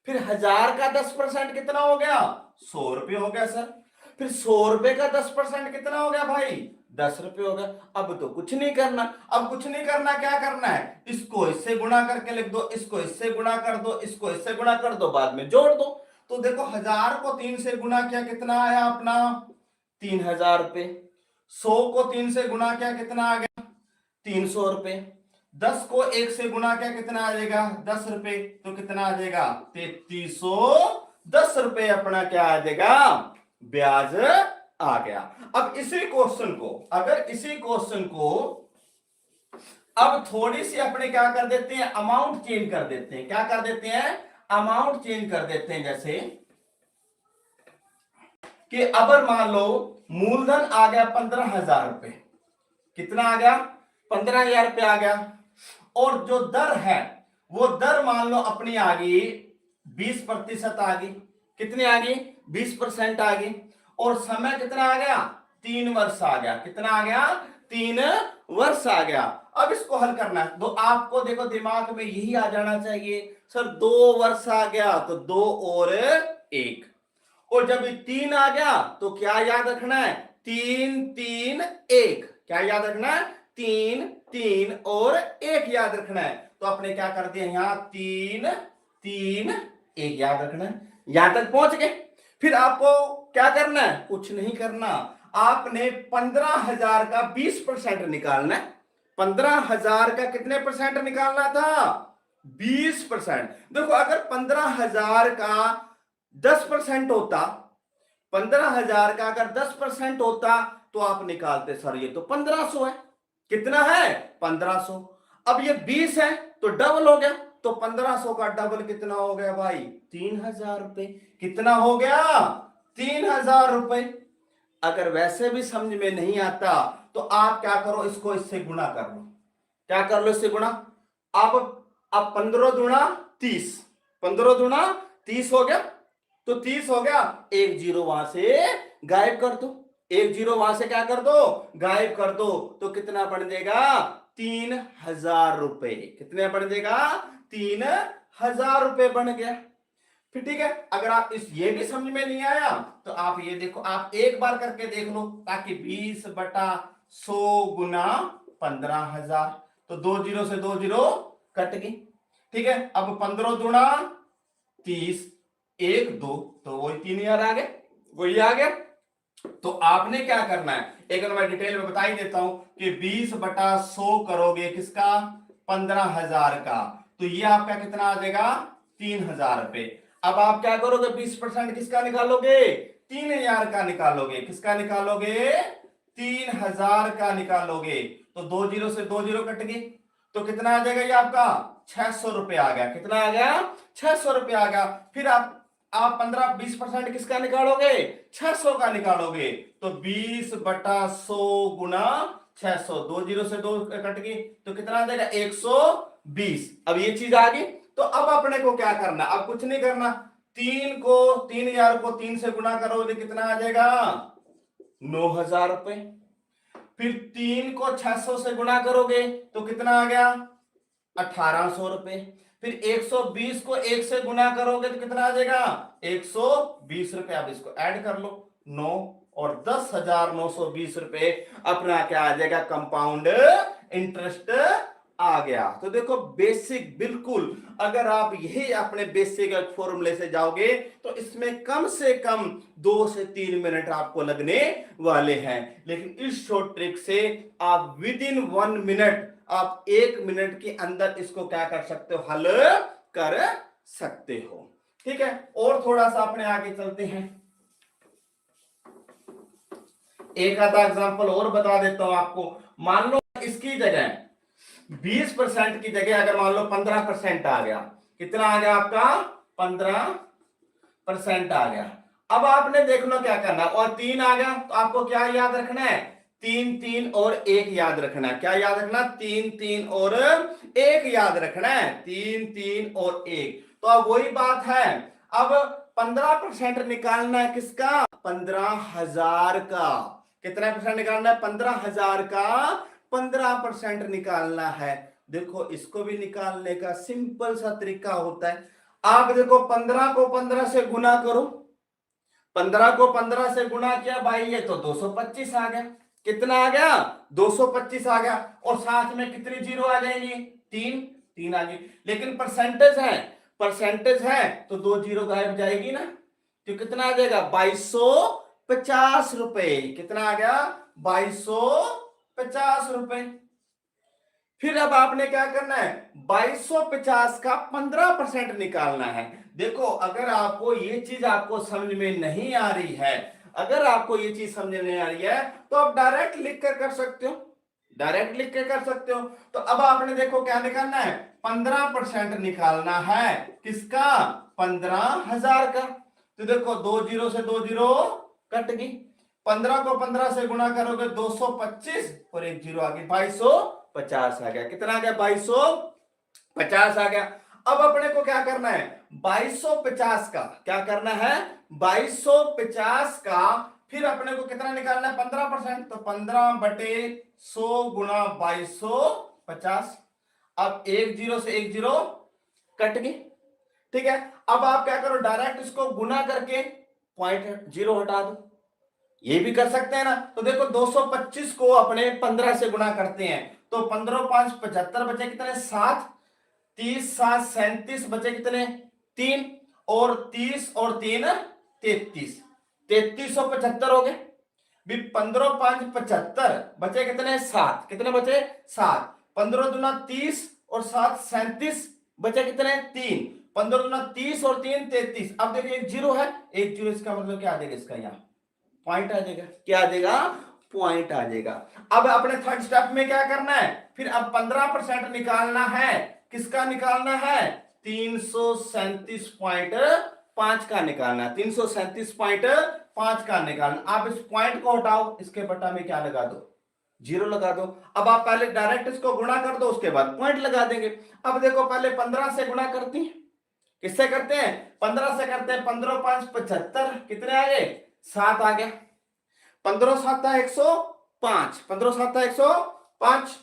फिर 1,000 का 10% कितना हो गया, 100 रुपये हो गया सर। फिर 100 रुपए का 10% कितना हो गया भाई, 10 रुपये हो गया। अब तो कुछ नहीं करना, अब कुछ नहीं करना, क्या करना है, इसको इससे गुणा करके लिख दो, इसको इससे गुणा कर दो, इसको इससे गुणा कर दो, बाद में जोड़ दो। तो देखो 1,000 को 3 से गुणा किया कितना आया अपना, 3,000 रुपये। 100 को 3 से गुणा किया कितना आ गया, 300 रुपये। 10 को 1 से गुणा किया कितना आ जाएगा, 10 रुपए। तो कितना आ जाएगा, 3,310 रुपए अपना क्या आ जाएगा, ब्याज आ गया। अब इसी क्वेश्चन को, अगर इसी क्वेश्चन को अब थोड़ी सी अपने क्या कर देते हैं, अमाउंट चेंज कर देते हैं। क्या कर देते हैं, अमाउंट चेंज कर देते हैं। जैसे कि अब मान लो मूलधन आ गया 15,000 रुपए। कितना आ गया, 15,000 रुपये आ गया। और जो दर है वो दर मान लो अपनी आ गई 20% आ गई। कितनी आ गई, 20% आ गई। और समय कितना आ गया, 3 वर्ष आ गया। कितना आ गया, 3 वर्ष आ गया। अब इसको हल करना है तो आपको देखो दिमाग में यही आ जाना चाहिए, सर 2 वर्ष आ गया तो 2 और 1। और जब 3 आ गया तो क्या याद रखना है, 3 3 1। क्या याद रखना है, 3 3 और 1 याद रखना है। तो आपने क्या कर दिया, यहां 3 3 1 याद रखना है। यहां तक पहुंच गए। फिर आपको क्या करना है, कुछ नहीं करना, आपने 15,000 का 20% निकालना है। 15,000 का कितने परसेंट निकालना था, 20%। देखो अगर 15,000 का 10% होता, 15,000 का अगर 10% होता तो आप निकालते, सर ये तो 1,500 है। कितना है, 1,500। अब ये 20 है तो डबल हो गया, तो 1,500 का डबल कितना हो गया भाई, 3,000 रुपए। कितना हो गया, 3,000 रुपए। अगर वैसे भी समझ में नहीं आता तो आप क्या करो, इसको इससे गुणा कर लो। क्या कर लो, इससे गुणा। आप 15 दूना 30, 15 दूना 30 हो गया। तो 30 हो गया, एक जीरो वहां से गायब कर दो, एक जीरो वहां से क्या कर दो, गायब कर दो। तो कितना बन जाएगा, 3,000 रुपए। कितने बन जाएगा, 1000 रुपए बन गया। फिर ठीक है, अगर आप इस ये भी समझ में नहीं आया तो आप ये देखो, आप एक बार करके देख लो, ताकि 20/100 गुना 15,000, तो 2 जीरो से 2 जीरो कट गई। ठीक है, अब 15 दूना 30, 1 2, तो वही 3,000 आ गए, वही आ गया। तो आपने क्या करना है, एक बार मैं डिटेल में बता ही देता हूं कि 20/100 करोगे किसका, 15,000 का, तो ये आपका कितना आ जाएगा, 3,000 रुपए। अब आप क्या करोगे, 20% किसका निकालोगे, 3,000 का निकालोगे। किसका निकालोगे, 3,000 का निकालोगे। तो 2 जीरो से 2 जीरो कट गई, तो कितना आ जाएगा ये आपका, 600 रुपए आ गया। कितना आ गया, 600 रुपए आ गया। फिर आप 20% किसका निकालोगे, 600 का निकालोगे, तो 20/100 गुना 600, 2 जीरो से 2 कट गई, तो कितना आ जाएगा, 120। अब ये चीज आ गई, तो अब अपने को क्या करना, अब कुछ नहीं करना, 3,000 को 3 से गुना करोगे, कितना आ जाएगा, 9,000 रुपए। फिर 3 को 600 से गुना करोगे तो कितना आ गया, 1,800 रुपए। फिर 120 को 1 से गुना करोगे तो कितना आ जाएगा, 120 रुपए। अब इसको ऐड कर लो, 9 और 10,920 रुपए अपना क्या आ जाएगा, कंपाउंड इंटरेस्ट आ गया। तो देखो बेसिक, बिल्कुल अगर आप यही अपने बेसिक फॉर्मूले से जाओगे तो इसमें कम से कम 2 से 3 मिनट आपको लगने वाले हैं, लेकिन इस शॉर्ट ट्रिक से आप विद इन 1 मिनट, आप 1 मिनट के अंदर इसको क्या कर सकते हो, हल कर सकते हो। ठीक है, और थोड़ा सा अपने आगे चलते हैं, एक आधा एग्जांपल और बता देता हूं आपको। मान लो इसकी जगह 20% की जगह अगर मान लो 15% आ गया, कितना आ गया आपका, 15% आ गया। अब आपने देख लो क्या करना, और 3 आ गया तो आपको क्या याद रखना है, 3 3 और 1 याद रखना है। क्या याद रखना, 3 3 और 1 याद रखना है, 3 3 और 1। तो अब वही बात है, अब 15% निकालना है किसका, 15,000 का। कितना परसेंट निकालना है, 15,000 का 15% निकालना है। देखो इसको भी निकालने का सिंपल सा तरीका होता है। आप देखो 15 को 15 से गुना करो, 15 को 15 से गुना किया भाई, ये तो 225 आ गया। कितना आ गया, 225 आ गया। और साथ में कितनी जीरो आ जाएंगी, 3 3 आ गई। लेकिन परसेंटेज है तो 2 जीरो गायब जाएगी ना, तो कितना आ जाएगा, 2250 रुपए। कितना आ गया, 2250 रुपए। फिर अब आपने क्या करना है, 2250 का 15% निकालना है। देखो अगर आपको ये चीज आपको समझ में नहीं आ रही है, अगर आपको ये चीज समझ में नहीं आ रही है तो आप डायरेक्ट लिख कर सकते हो, डायरेक्ट लिख के कर सकते हो। तो अब आपने देखो क्या निकालना है, 15% निकालना है किसका, 15,000 का। तो देखो 2 जीरो से 2 जीरो कट गई, 15 को 15 से गुणा करोगे 225 और 1 जीरो आ गई, 2250 आ गया। कितना आ गया, 2250 आ गया। अब अपने को क्या करना है, 2250 का क्या करना है, 2250 का फिर अपने को कितना निकालना है, 15%, तो 15/100 गुना 2250। अब 1 जीरो से 1 जीरो कट गई। ठीक है, अब आप क्या करो, डायरेक्ट इसको गुना करके पॉइंट जीरो हटा दो, ये भी कर सकते हैं ना। तो देखो 225 को अपने 15 से गुना करते हैं, तो 15 5 75 बचे कितने, 7, 30 7 37 बचे कितने, 3, और 30 और 3 33, 3375 हो गए। भी 15 5 75 बचे कितने, 7, कितने बचे, 7, 15 दूना 30 और 7 37 बचे कितने, 3, 15 दूना 30 और 3 33। अब देखिए एक जीरो है, एक जीरो, इसका मतलब क्या आ जाएगा, इसका यहाँ पॉइंट आ जाएगा। क्या आ जाएगा, पॉइंट आ जाएगा। अब अपने थर्ड स्टेप में क्या करना है, फिर अब 15% निकालना है, किसका निकालना है, 337.5 का निकालना है, 337.5 का निकालना। आप इस पॉइंट को हटाओ, इसके बटा में क्या लगा दो, जीरो लगा दो। अब आप पहले डायरेक्ट इसको गुणा कर दो, उसके बाद पॉइंट लगा देंगे। अब देखो पहले 15 से गुणा करती हैं, किससे करते हैं, 15 से करते हैं, 15 5 75, कितने आ गए, 7 आ गया। 15 7 105, 15 7 105।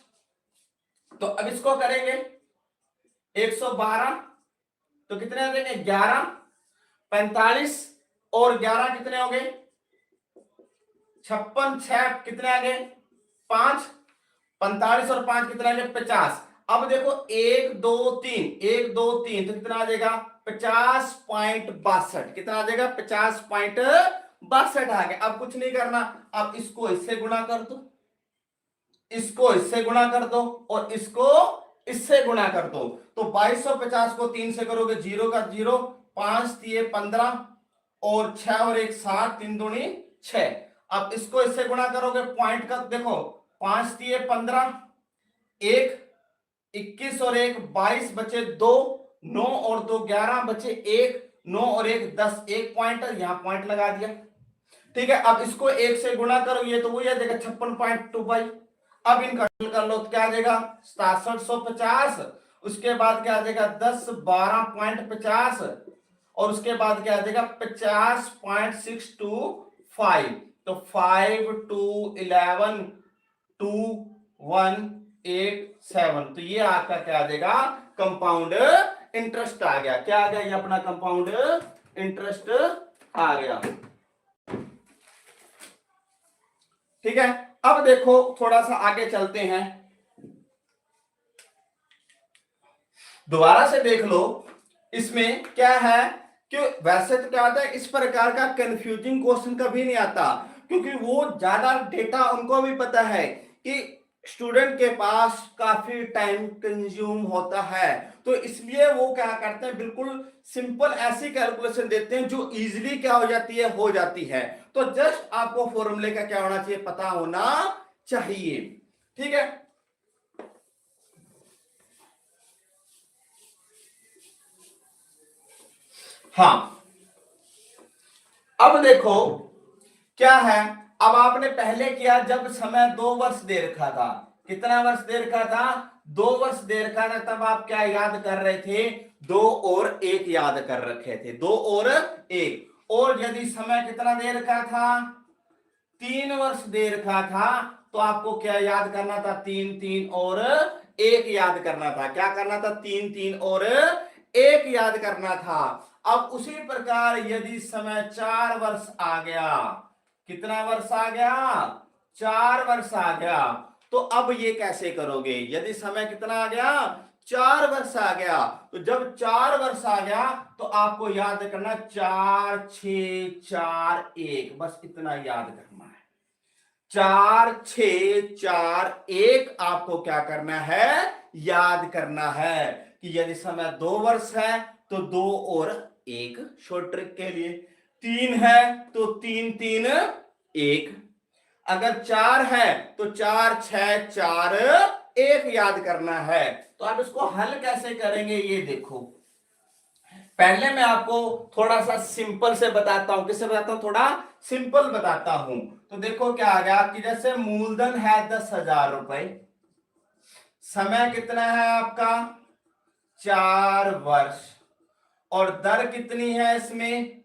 तो अब इसको करेंगे 112 तो कितने आ जाएंगे 11, 45 और 11 कितने हो गए 56, 6 कितने आ गए 5, 45 और 5 कितना आ गया 50। अब देखो 1 2 3, 1 2 3 तो कितना आ जाएगा 50.62, कितना आ जाएगा 50.62 आ गया। अब कुछ नहीं करना, अब इसको इससे गुणा कर दो, इसको इससे गुणा कर दो और इसको इससे गुणा कर दो। तो 2250 को 3 से करोगे 0 का 0, 5 दिए 15 और 6 और 1 7, 3 दूनी 6। अब इसको इससे गुणा करोगे पॉइंट का देखो 5 दिए 15, 1 21 और 1 22 बचे 2, 9 और 2 11 बचे 1, 9 और 1 10, एक पॉइंट यहां पॉइंट लगा दिया। ठीक है, अब इसको 1 से गुणा करो, ये तो वही आ जाएगा 56.25। अब इनका कर लो तो क्या आ जाएगा 6750, उसके बाद क्या आ जाएगा 10 12.50 और उसके बाद क्या आ जाएगा 50.625। तो 5 2 11 2 1 8 7, तो ये आपका क्या आ जाएगा कंपाउंड इंटरेस्ट आ गया। क्या आ गया ये अपना कंपाउंड इंटरेस्ट आ गया। ठीक है, अब देखो थोड़ा सा आगे चलते हैं, दोबारा से देख लो इसमें क्या है कि वैसे तो क्या होता है इस प्रकार का कंफ्यूजिंग क्वेश्चन कभी नहीं आता, क्योंकि वो ज्यादा डेटा उनको भी पता है कि स्टूडेंट के पास काफी टाइम कंज्यूम होता है, तो इसलिए वो क्या करते हैं बिल्कुल सिंपल ऐसी कैलकुलेशन देते हैं जो इजीली क्या हो जाती है। तो जस्ट आपको फॉर्मूले का क्या होना चाहिए पता होना चाहिए। ठीक है, हाँ अब देखो क्या है, अब आपने पहले किया जब समय 2 वर्ष दे रखा था, कितना वर्ष दे रखा था 2 वर्ष दे रखा था, तब आप क्या याद कर रहे थे 2 और 1 याद कर रखे थे, 2 और 1। और यदि समय कितना दे रखा था 3 वर्ष दे रखा था, तो आपको क्या याद करना था 3 3 और 1 याद करना था। क्या करना था 3 3 और 1 याद करना था। अब उसी प्रकार यदि समय 4 वर्ष आ गया, कितना वर्ष आ गया 4 वर्ष आ गया, तो अब ये कैसे करोगे, यदि समय कितना आ गया 4 वर्ष आ गया, तो जब 4 वर्ष आ गया तो आपको याद करना 4 6 4 1, बस इतना याद करना है। 4 6 4 1 आपको क्या करना है याद करना है कि यदि समय 2 वर्ष है तो 2 और 1 शॉर्ट ट्रिक के लिए, 3 है तो 3 3 1, अगर 4 है तो 4 6 4 1 याद करना है। तो आप इसको हल कैसे करेंगे ये देखो, पहले मैं आपको थोड़ा सा सिंपल से बताता हूं, किससे बताता हूं थोड़ा सिंपल बताता हूं। तो देखो क्या आ गया कि जैसे मूलधन है 10,000 रुपए, समय कितना है आपका 4 वर्ष और दर कितनी है इसमें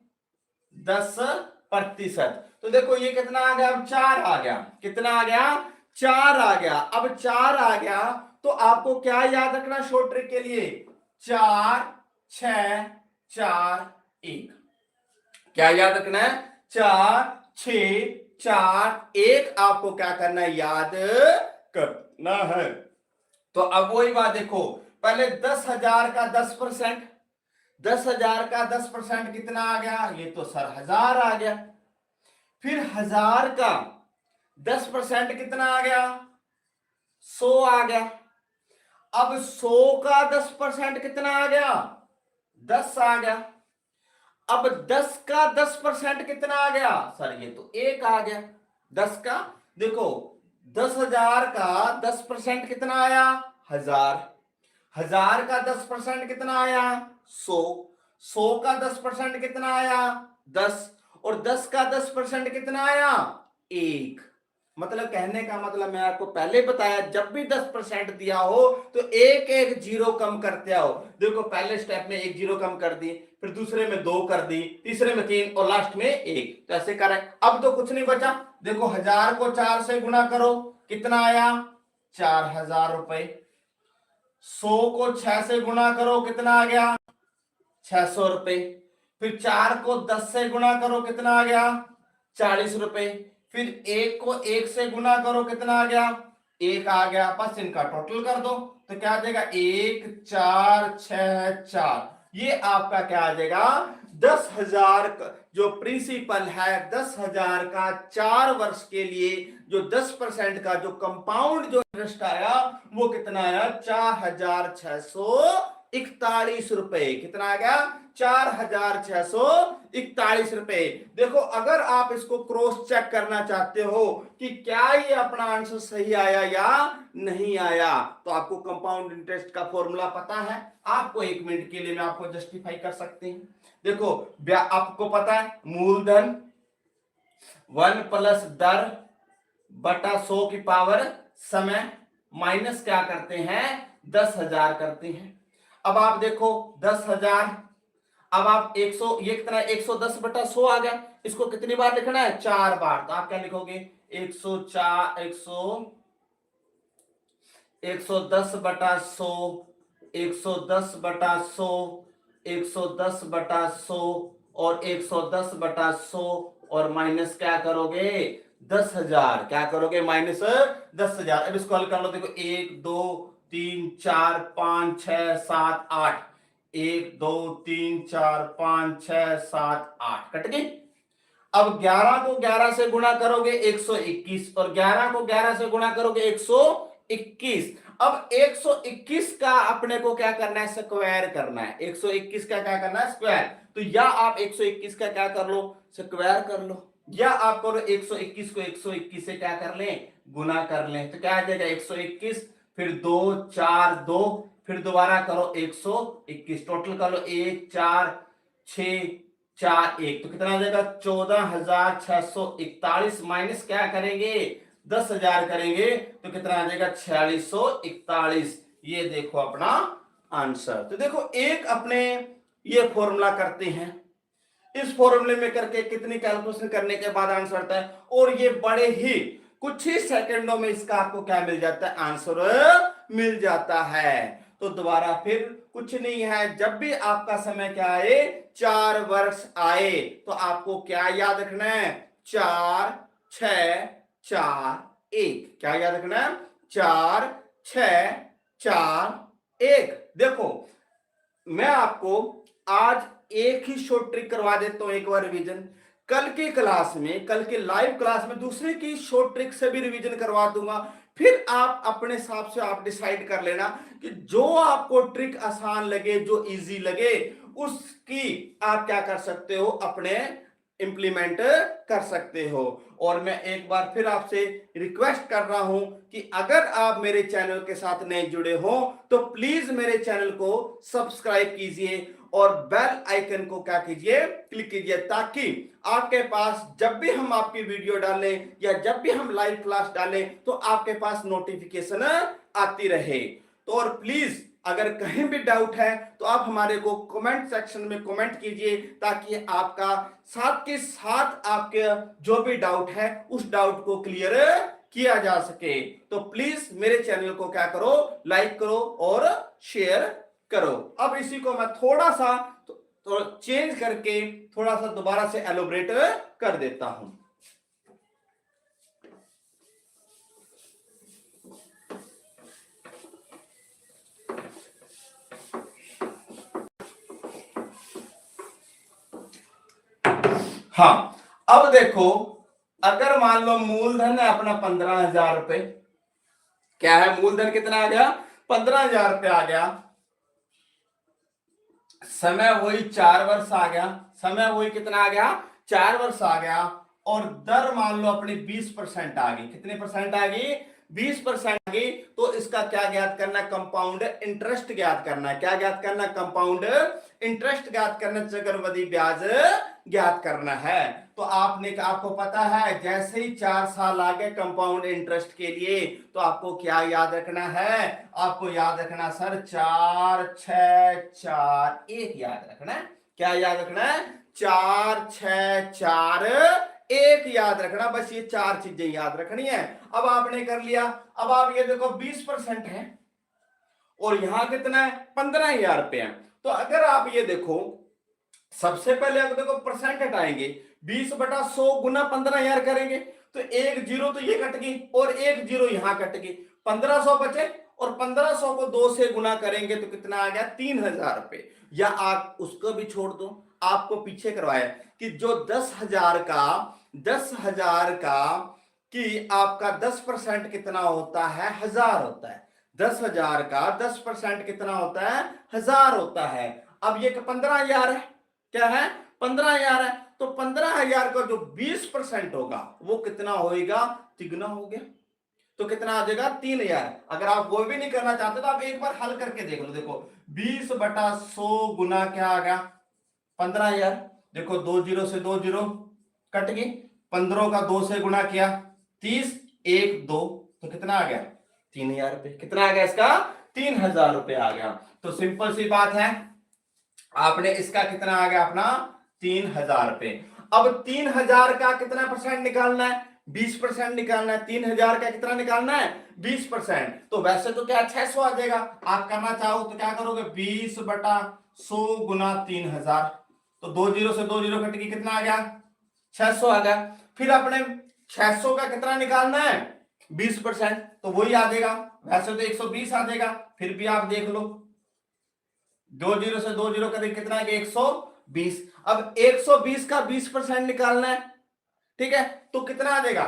10%। तो देखो ये कितना आ गया अब 4 आ गया, कितना आ गया 4 आ गया। अब 4 आ गया तो आपको क्या याद रखना शॉर्ट ट्रिक के लिए 4 6 4 1, क्या याद रखना है 4 6 4 1 आपको क्या करना है याद करना है। तो अब वही बात देखो, पहले 10,000 का 10%, 10,000 का 10% कितना आ गया ये तो सर 1,000 आ गया, फिर 1,000 का 10% कितना आ गया 100 आ गया। अब 100 का 10% कितना आ गया 10 आ गया। अब 10 का 10% कितना आ गया सर ये तो 1 आ गया। 10 का देखो 10,000 का 10% कितना आया 1,000, 1,000 का 10% कितना आया 100, 100 का 10% कितना आया 10 और 10 का 10% कितना आया 1। मतलब कहने का मतलब मैं आपको पहले बताया जब भी 10% दिया हो तो एक एक जीरो कम करते आओ। देखो पहले स्टेप में 1 जीरो कम कर दी, फिर दूसरे में 2 कर दी, तीसरे में 3 और लास्ट में 1, तो ऐसे करें। अब तो कुछ नहीं बचा, देखो 1,000 को 4 से गुणा करो कितना आया 4,000 रुपए, 100 को 6 से गुणा करो कितना आ गया 600 रुपए। फिर 4 को 10 से गुणा करो, कितना आ गया? 40 रुपए। फिर 1 को 1 से गुणा करो, कितना आ गया? 1 आ गया। बस इनका टोटल कर दो तो क्या आ जाएगा? 1 4 6 4। ये आपका क्या आ जाएगा? 10,000 जो प्रिंसिपल है 10,000 का 4 वर्ष के लिए जो 10% का जो कंपाउंड जो इंटरेस्ट आया वो कितना आया? 4,641 रुपए। कितना आ गया? 4,641 रुपए। देखो अगर आप इसको क्रॉस चेक करना चाहते हो कि क्या ये अपना आंसर सही आया या नहीं आया, तो आपको कंपाउंड इंटरेस्ट का फॉर्मूला पता है। आपको 1 मिनट के लिए मैं आपको जस्टिफाई कर सकती हूं। देखो आपको पता है मूलधन 1 प्लस दर बटा 100 की पावर समय माइनस क्या करते हैं? 10,000 करते हैं। अब आप देखो 10,000, अब आप 100, ये कितना? 110 बटा 100 आ गया। इसको कितनी बार लिखना है? 4 बार। तो आप क्या लिखोगे? 104 110 बटा 100, 110 बटा 100, 110 बटा 100 और 110 बटा 100 और माइनस क्या करोगे? 10,000। क्या करोगे? माइनस 10,000। अब इसको हल कर लो। देखो 1 2 3 4 5 6 7 8, 1 2 3 4 5 6 7 8 कट गई। अब 11 को 11 से गुणा करोगे 121 और 11 को 11 से गुणा करोगे 121। अब 121 का अपने को क्या करना है? स्क्वायर करना है। 121 का क्या करना है? स्क्वायर। तो या आप 121 का क्या कर लो? स्क्वायर कर लो, या आप करो 121 को 121 से क्या कर लें? गुना कर लें। तो क्या आ जाएगा? 121 फिर 2 4 2 फिर दोबारा करो 121, टोटल कर लो 1 4 6 4 1। तो कितना आ जाएगा? 14,641 माइनस क्या करेंगे? 10,000 करेंगे तो कितना आ जाएगा? 4,641। ये देखो अपना आंसर। तो देखो एक अपने ये फॉर्मूला करते हैं, इस फॉर्मूले में करके कितनी कैलकुलेशन करने के बाद आंसर आता है और ये बड़े ही कुछ ही सेकंडों में इसका आपको क्या मिल जाता है? आंसर मिल जाता है। तो दोबारा फिर कुछ नहीं है, जब भी आपका समय क्या आए? 4 वर्ष आए तो आपको क्या याद रखना है? 4 6 4 1। क्या याद रखना है? 4 6 4 1। देखो मैं आपको आज एक ही शॉर्ट ट्रिक करवा देता हूं, एक बार रिवीजन। कल की क्लास में, कल के लाइव क्लास में दूसरे की शॉर्ट ट्रिक से भी रिवीजन करवा दूंगा। फिर आप अपने हिसाब से आप डिसाइड कर लेना कि जो आपको ट्रिक आसान लगे, जो इजी लगे, उसकी आप क्या कर सकते हो? अपने इंप्लीमेंट कर सकते हो। और मैं एक बार फिर आपसे रिक्वेस्ट कर रहा हूं कि अगर आप मेरे चैनल के साथ नए जुड़े हो तो प्लीज मेरे चैनल को सब्सक्राइब कीजिए और बेल आइकन को क्या कीजिए? क्लिक कीजिए, ताकि आपके पास जब भी हम आपकी वीडियो डालें या जब भी हम लाइव क्लास डालें तो आपके पास नोटिफिकेशन आती रहे। तो और प्लीज अगर कहीं भी डाउट है तो आप हमारे को कमेंट सेक्शन में कमेंट कीजिए, ताकि आपका साथ के साथ आपके जो भी डाउट है उस डाउट को क्लियर किया जा सके। तो प्लीज मेरे चैनल को क्या करो? लाइक करो और शेयर करो। अब इसी को मैं थोड़ा सा तो चेंज करके थोड़ा सा दोबारा से एलोबरेट कर देता हूं। हाँ, अब देखो अगर मान लो मूलधन है अपना 15,000 रुपए। क्या है? मूलधन कितना आ गया? 15,000 रुपए आ गया। समय वही 4 वर्ष आ गया। समय वही कितना आ गया? 4 वर्ष आ गया। और दर मान लो अपनी 20% आ गई। कितने परसेंट आ गई? 20% आ गई। तो इसका क्या ज्ञात करना? कंपाउंड इंटरेस्ट ज्ञात करना है। क्या ज्ञात करना? कंपाउंड इंटरेस्ट ज्ञात करना, चक्रवृद्धि ब्याज ज्ञात करना है। तो आपको पता है जैसे ही 4 साल आ गए कंपाउंड इंटरेस्ट के लिए, तो आपको क्या याद रखना है? आपको याद रखना सर 4 6 4 1 याद रखना है। क्या याद रखना है? 4 6 4 1 याद रखना। बस ये 4 चीजें याद रखनी है। अब आपने कर लिया। अब आप ये देखो 20% है और यहां कितना है? 15,000 रुपए है। तो अगर आप ये देखो, सबसे पहले अगर देखो परसेंट हटाएंगे, 20/100 गुना 15,000 करेंगे, तो एक जीरो तो ये कट गई और एक जीरो यहां कट गई, 1500 बचे, और 1500 को 2 से गुना करेंगे तो कितना आ गया, 3,000 रुपए। या आप उसको भी छोड़ दो, आपको पीछे करवाया कि जो 10,000 का कि आपका 10% कितना होता है, 1,000 होता है। 10,000 का 10% कितना होता है, 1,000 होता है। अब ये 15,000 है, क्या है, 15,000 है, तो 15,000 का जो 20% होगा वो कितना होएगा, तिगुना हो गया, तो कितना आ जाएगा, 3,000। अगर आप वो भी नहीं करना चाहते तो आप एक बार हल करके देख लो। देखो 20/100 गुना क्या आ गया, 15,000। देखो 2 जीरो से 2 जीरो कट गई, 15 का 2 से गुणा किया 30, 1 2, तो कितना आ गया, 3,000 रुपए। कितना आ गया इसका, 3,000 रुपए आ गया। तो सिंपल सी बात है, आपने इसका कितना आ गया अपना, 3,000 रुपए। अब 3,000 का कितना परसेंट निकालना है, 20% निकालना है। 3,000 का कितना निकालना है, 20%। तो वैसे तो क्या 600 आ जाएगा, आप करना चाहो तो क्या करोगे, 20/100 गुना 3,000, तो 2 जीरो से 2 जीरो कट गई, कितना आ गया, 600 आ गया। फिर अपने 600 का कितना निकालना है, 20%, तो वही आ जाएगा, वैसे तो 120 आ जाएगा, फिर भी आप देख लो, 2 जीरो से 2 जीरो करें कितना है, 120। अब 120 का 20% निकालना है, ठीक है, तो कितना आ जाएगा,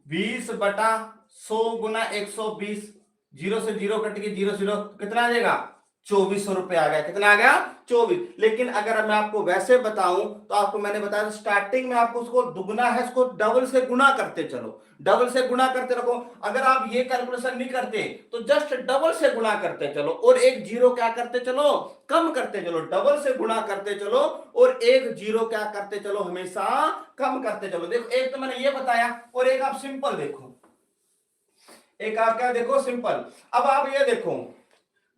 20/100 गुना 120, जीरो से जीरो कट के जीरो जीरो, कितना आ जाएगा, 2,400 रुपए आ गया। कितना आ गया, 24। लेकिन अगर मैं आपको वैसे बताऊं तो आपको मैंने बताया स्टार्टिंग में आपको उसको दुगना है, उसको डबल से गुना करते चलो, डबल से गुना करते रखो। अगर आप ये कैलकुलेशन नहीं करते तो जस्ट डबल से गुणा करते चलो, और एक जीरो क्या करते चलो, कम करते चलो। डबल से गुणा करते चलो और एक जीरो क्या करते चलो, हमेशा कम करते चलो। देखो एक तो मैंने ये बताया, और एक आप सिंपल देखो, एक आप क्या देखो, सिंपल। अब आप ये देखो,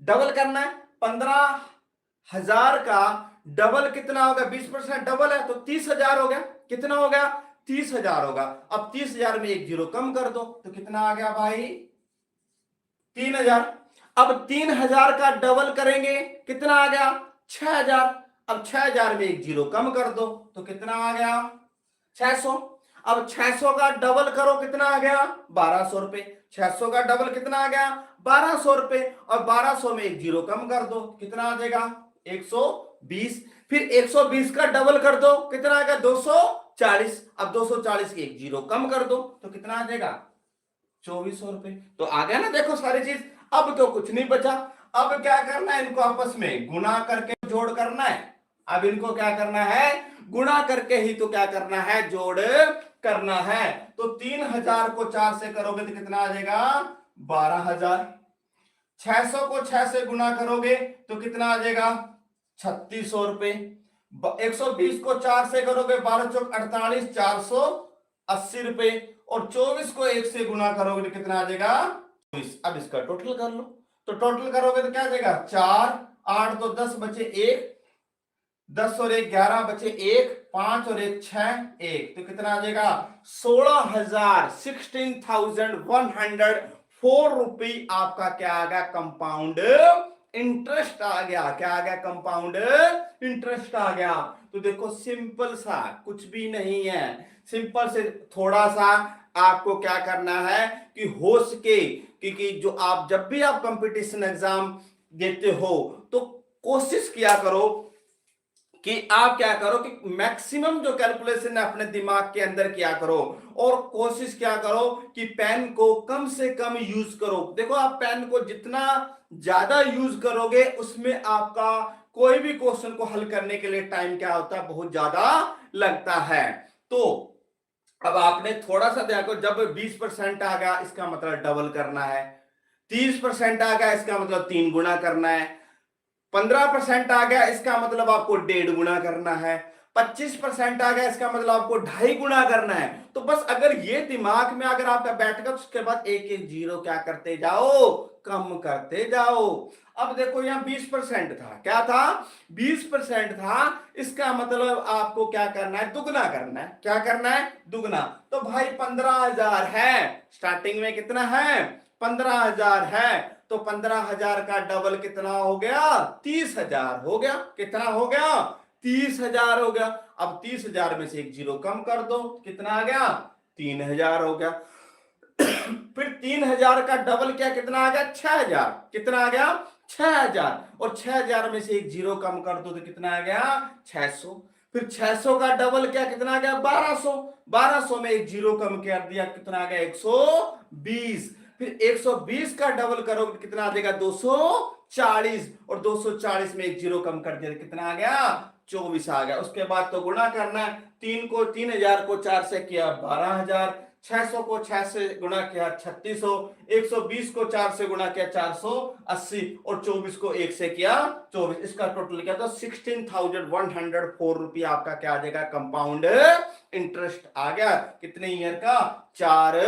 डबल करना है, 15,000 का डबल कितना होगा, 20% डबल है तो 30,000 हो गया। कितना हो गया, 30,000 होगा। अब 30,000 में एक जीरो कम कर दो तो कितना आ गया भाई, 3,000। अब 3,000 का डबल करेंगे, कितना आ गया, 6,000। अब 6,000 में एक जीरो कम कर दो तो कितना आ गया, 600। अब 600 का डबल करो, कितना आ गया, 1,200 रुपए। 600 का डबल कितना आ गया, 1,200 रुपए। और 1,200 में एक जीरो कम कर दो, कितना आ जाएगा, 120। फिर 120 का डबल कर दो, कितना आ गया, 240। अब 240 के एक जीरो कम कर दो तो कितना आ जाएगा, 2,400 रुपए। तो आ गया ना, देखो सारी चीज। अब तो कुछ नहीं बचा, अब क्या करना है, इनको आपस में गुणा करके जोड़ करना है। अब इनको क्या करना है, गुणा करके ही तो क्या करना है, जोड़ करना है। तो 3,000 को 4 से करोगे तो कितना आ जाएगा, 12,000। 600 को 6 से गुणा करोगे तो कितना आ जाएगा, 3,600 रुपए। 120 को 4 से करोगे, 12 चौक 48, 480 रुपए। और 24 को 1 से गुणा करोगे तो कितना आ जाएगा, 24। अब इसका टोटल कर लो, तो टोटल करोगे तो क्या आ जाएगा, 4 8 तो 10 बचे 1, 10 और 1 11 बचे 1, 5 और 1 6 1, तो कितना आ जाएगा, 16,104 रुपए आपका क्या आ गया, कंपाउंड इंटरेस्ट आ गया। क्या आ गया, कंपाउंड इंटरेस्ट आ गया। तो देखो सिंपल सा, कुछ भी नहीं है, सिंपल से थोड़ा सा आपको क्या करना है कि हो सके, क्योंकि जो आप जब भी आप कंपटीशन एग्जाम देते हो तो कोशिश किया करो कि आप क्या करो कि मैक्सिमम जो कैलकुलेशन है अपने दिमाग के अंदर किया करो, और कोशिश क्या करो कि पेन को कम से कम यूज करो। देखो आप पेन को जितना ज्यादा यूज करोगे उसमें आपका कोई भी क्वेश्चन को हल करने के लिए टाइम क्या होता है, बहुत ज्यादा लगता है। तो अब आपने थोड़ा सा देखो, जब 20% आ गया इसका मतलब डबल करना है, 30% आ गया इसका मतलब 3 गुना करना है, 15% आ गया इसका मतलब आपको 1.5 गुना करना है, 25% आ गया इसका मतलब आपको 2.5 गुना करना है। तो बस अगर ये दिमाग में अगर आपका बैठेगा, उसके बाद एक एक जीरो क्या करते जाओ, कम करते जाओ। अब देखो यहाँ 20% था, क्या था, 20% था, इसका मतलब आपको क्या करना है, दुगना करना है। क्या करना है, दुगना। तो भाई 15,000 है, स्टार्टिंग में कितना है, 15,000 है, तो 15,000 का डबल कितना हो गया? 30,000 हो गया। कितना हो गया? 30,000 हो गया। अब 30,000 में से एक जीरो कम कर दो, कितना आ गया? 3,000 हो गया। फिर 3,000 का डबल क्या कितना आ गया? 6,000। कितना आ गया? 6,000। और 6,000 में से एक जीरो कम कर दो तो कितना आ गया? 600। फिर 600 का डबल क्या कितना आ गया? 1200। 1200 में एक जीरो कम कर दिया, कितना आ गया? 120। फिर 120 का डबल करोगे तो कितना आ जाएगा? 240। और 240 में एक जीरो कम कर दिया तो कितना आ गया? 24 आ गया। उसके बाद तो गुणा करना है। 3,000 को 4 से किया 12,000, 600 को 6 से गुणा किया 3600, 120 को 4 से गुणा किया 480 और 24 को 1 से किया 24। इसका टोटल क्या? तो 16,104 रुपया आपका क्या आ जाएगा? कंपाउंड इंटरेस्ट आ गया। कितने ईयर का? 4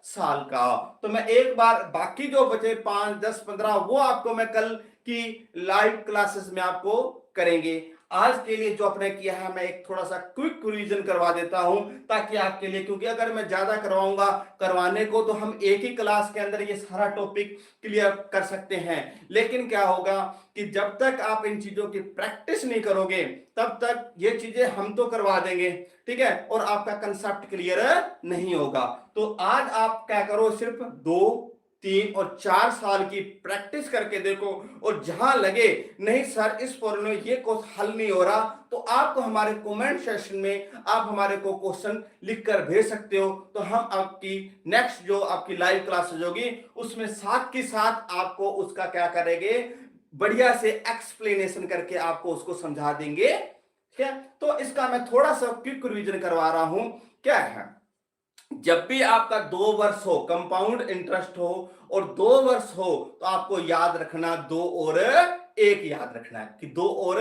साल का। तो मैं एक बार बाकी जो बचे 5, 10, 15 वो आपको मैं कल की लाइव क्लासेस में आपको करेंगे। आज के लिए जो आपने किया है मैं एक थोड़ा सा क्विक रिवीजन करवा देता हूं ताकि आपके लिए, क्योंकि अगर मैं ज्यादा करवाऊंगा करवाने को तो हम एक ही क्लास के अंदर ये सारा टॉपिक क्लियर कर सकते हैं, लेकिन क्या होगा कि जब तक आप इन चीजों की प्रैक्टिस नहीं करोगे तब तक ये चीजें हम तो करवा देंगे, ठीक है, और आपका कंसेप्ट क्लियर नहीं होगा। तो आज आप क्या करो, सिर्फ 2, 3 और 4 साल की प्रैक्टिस करके देखो, और जहां लगे नहीं सर इस फॉर्मूले में ये क्वेश्चन हल नहीं हो रहा तो आपको हमारे कमेंट सेक्शन में आप हमारे को क्वेश्चन लिखकर भेज सकते हो। तो हम आपकी नेक्स्ट जो आपकी लाइव क्लासेज होगी उसमें साथ के साथ आपको उसका क्या करेंगे, बढ़िया से एक्सप्लेनेशन करके आपको उसको समझा देंगे। ठीक है, तो इसका मैं थोड़ा सा क्विक रिवीजन करवा रहा हूं। क्या है, जब भी आपका 2 वर्ष हो, कंपाउंड इंटरेस्ट हो और 2 वर्ष हो तो आपको याद रखना 2 और 1 याद रखना है कि 2 और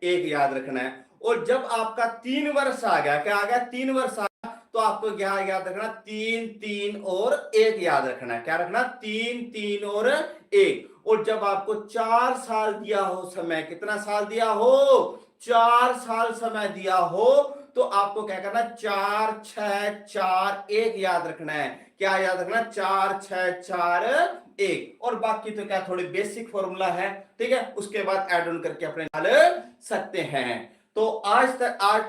1 याद रखना है। और जब आपका 3 वर्ष आ गया, क्या आ गया? 3 वर्ष आ गया तो आपको क्या याद रखना? 3, 3 और 1 याद रखना है। क्या रखना? 3, 3 और 1। और जब आपको 4 साल दिया हो समय, कितना साल दिया हो? 4 साल समय दिया हो तो आपको क्या करना? 4, 6, 4, 1 याद रखना है। क्या याद रखना? 4, 6, 4, 1। और बाकी तो क्या थोड़ी बेसिक फॉर्मूला है, ठीक है, उसके बाद ऐड ऑन करके अपने डाल सकते हैं। तो आज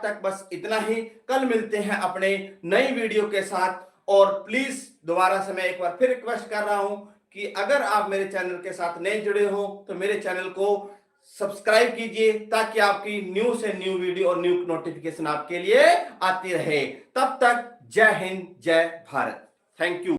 तक बस इतना ही। कल मिलते हैं अपने नई वीडियो के साथ। और प्लीज दोबारा से मैं एक बार फिर रिक्वेस्ट कर रहा हूं कि अगर आप मेरे चैनल के साथ नए जुड़े हो तो मेरे चैनल को सब्सक्राइब कीजिए ताकि आपकी न्यू से न्यू वीडियो और न्यू नोटिफिकेशन आपके लिए आती रहे। तब तक जय हिंद, जय भारत। Thank you.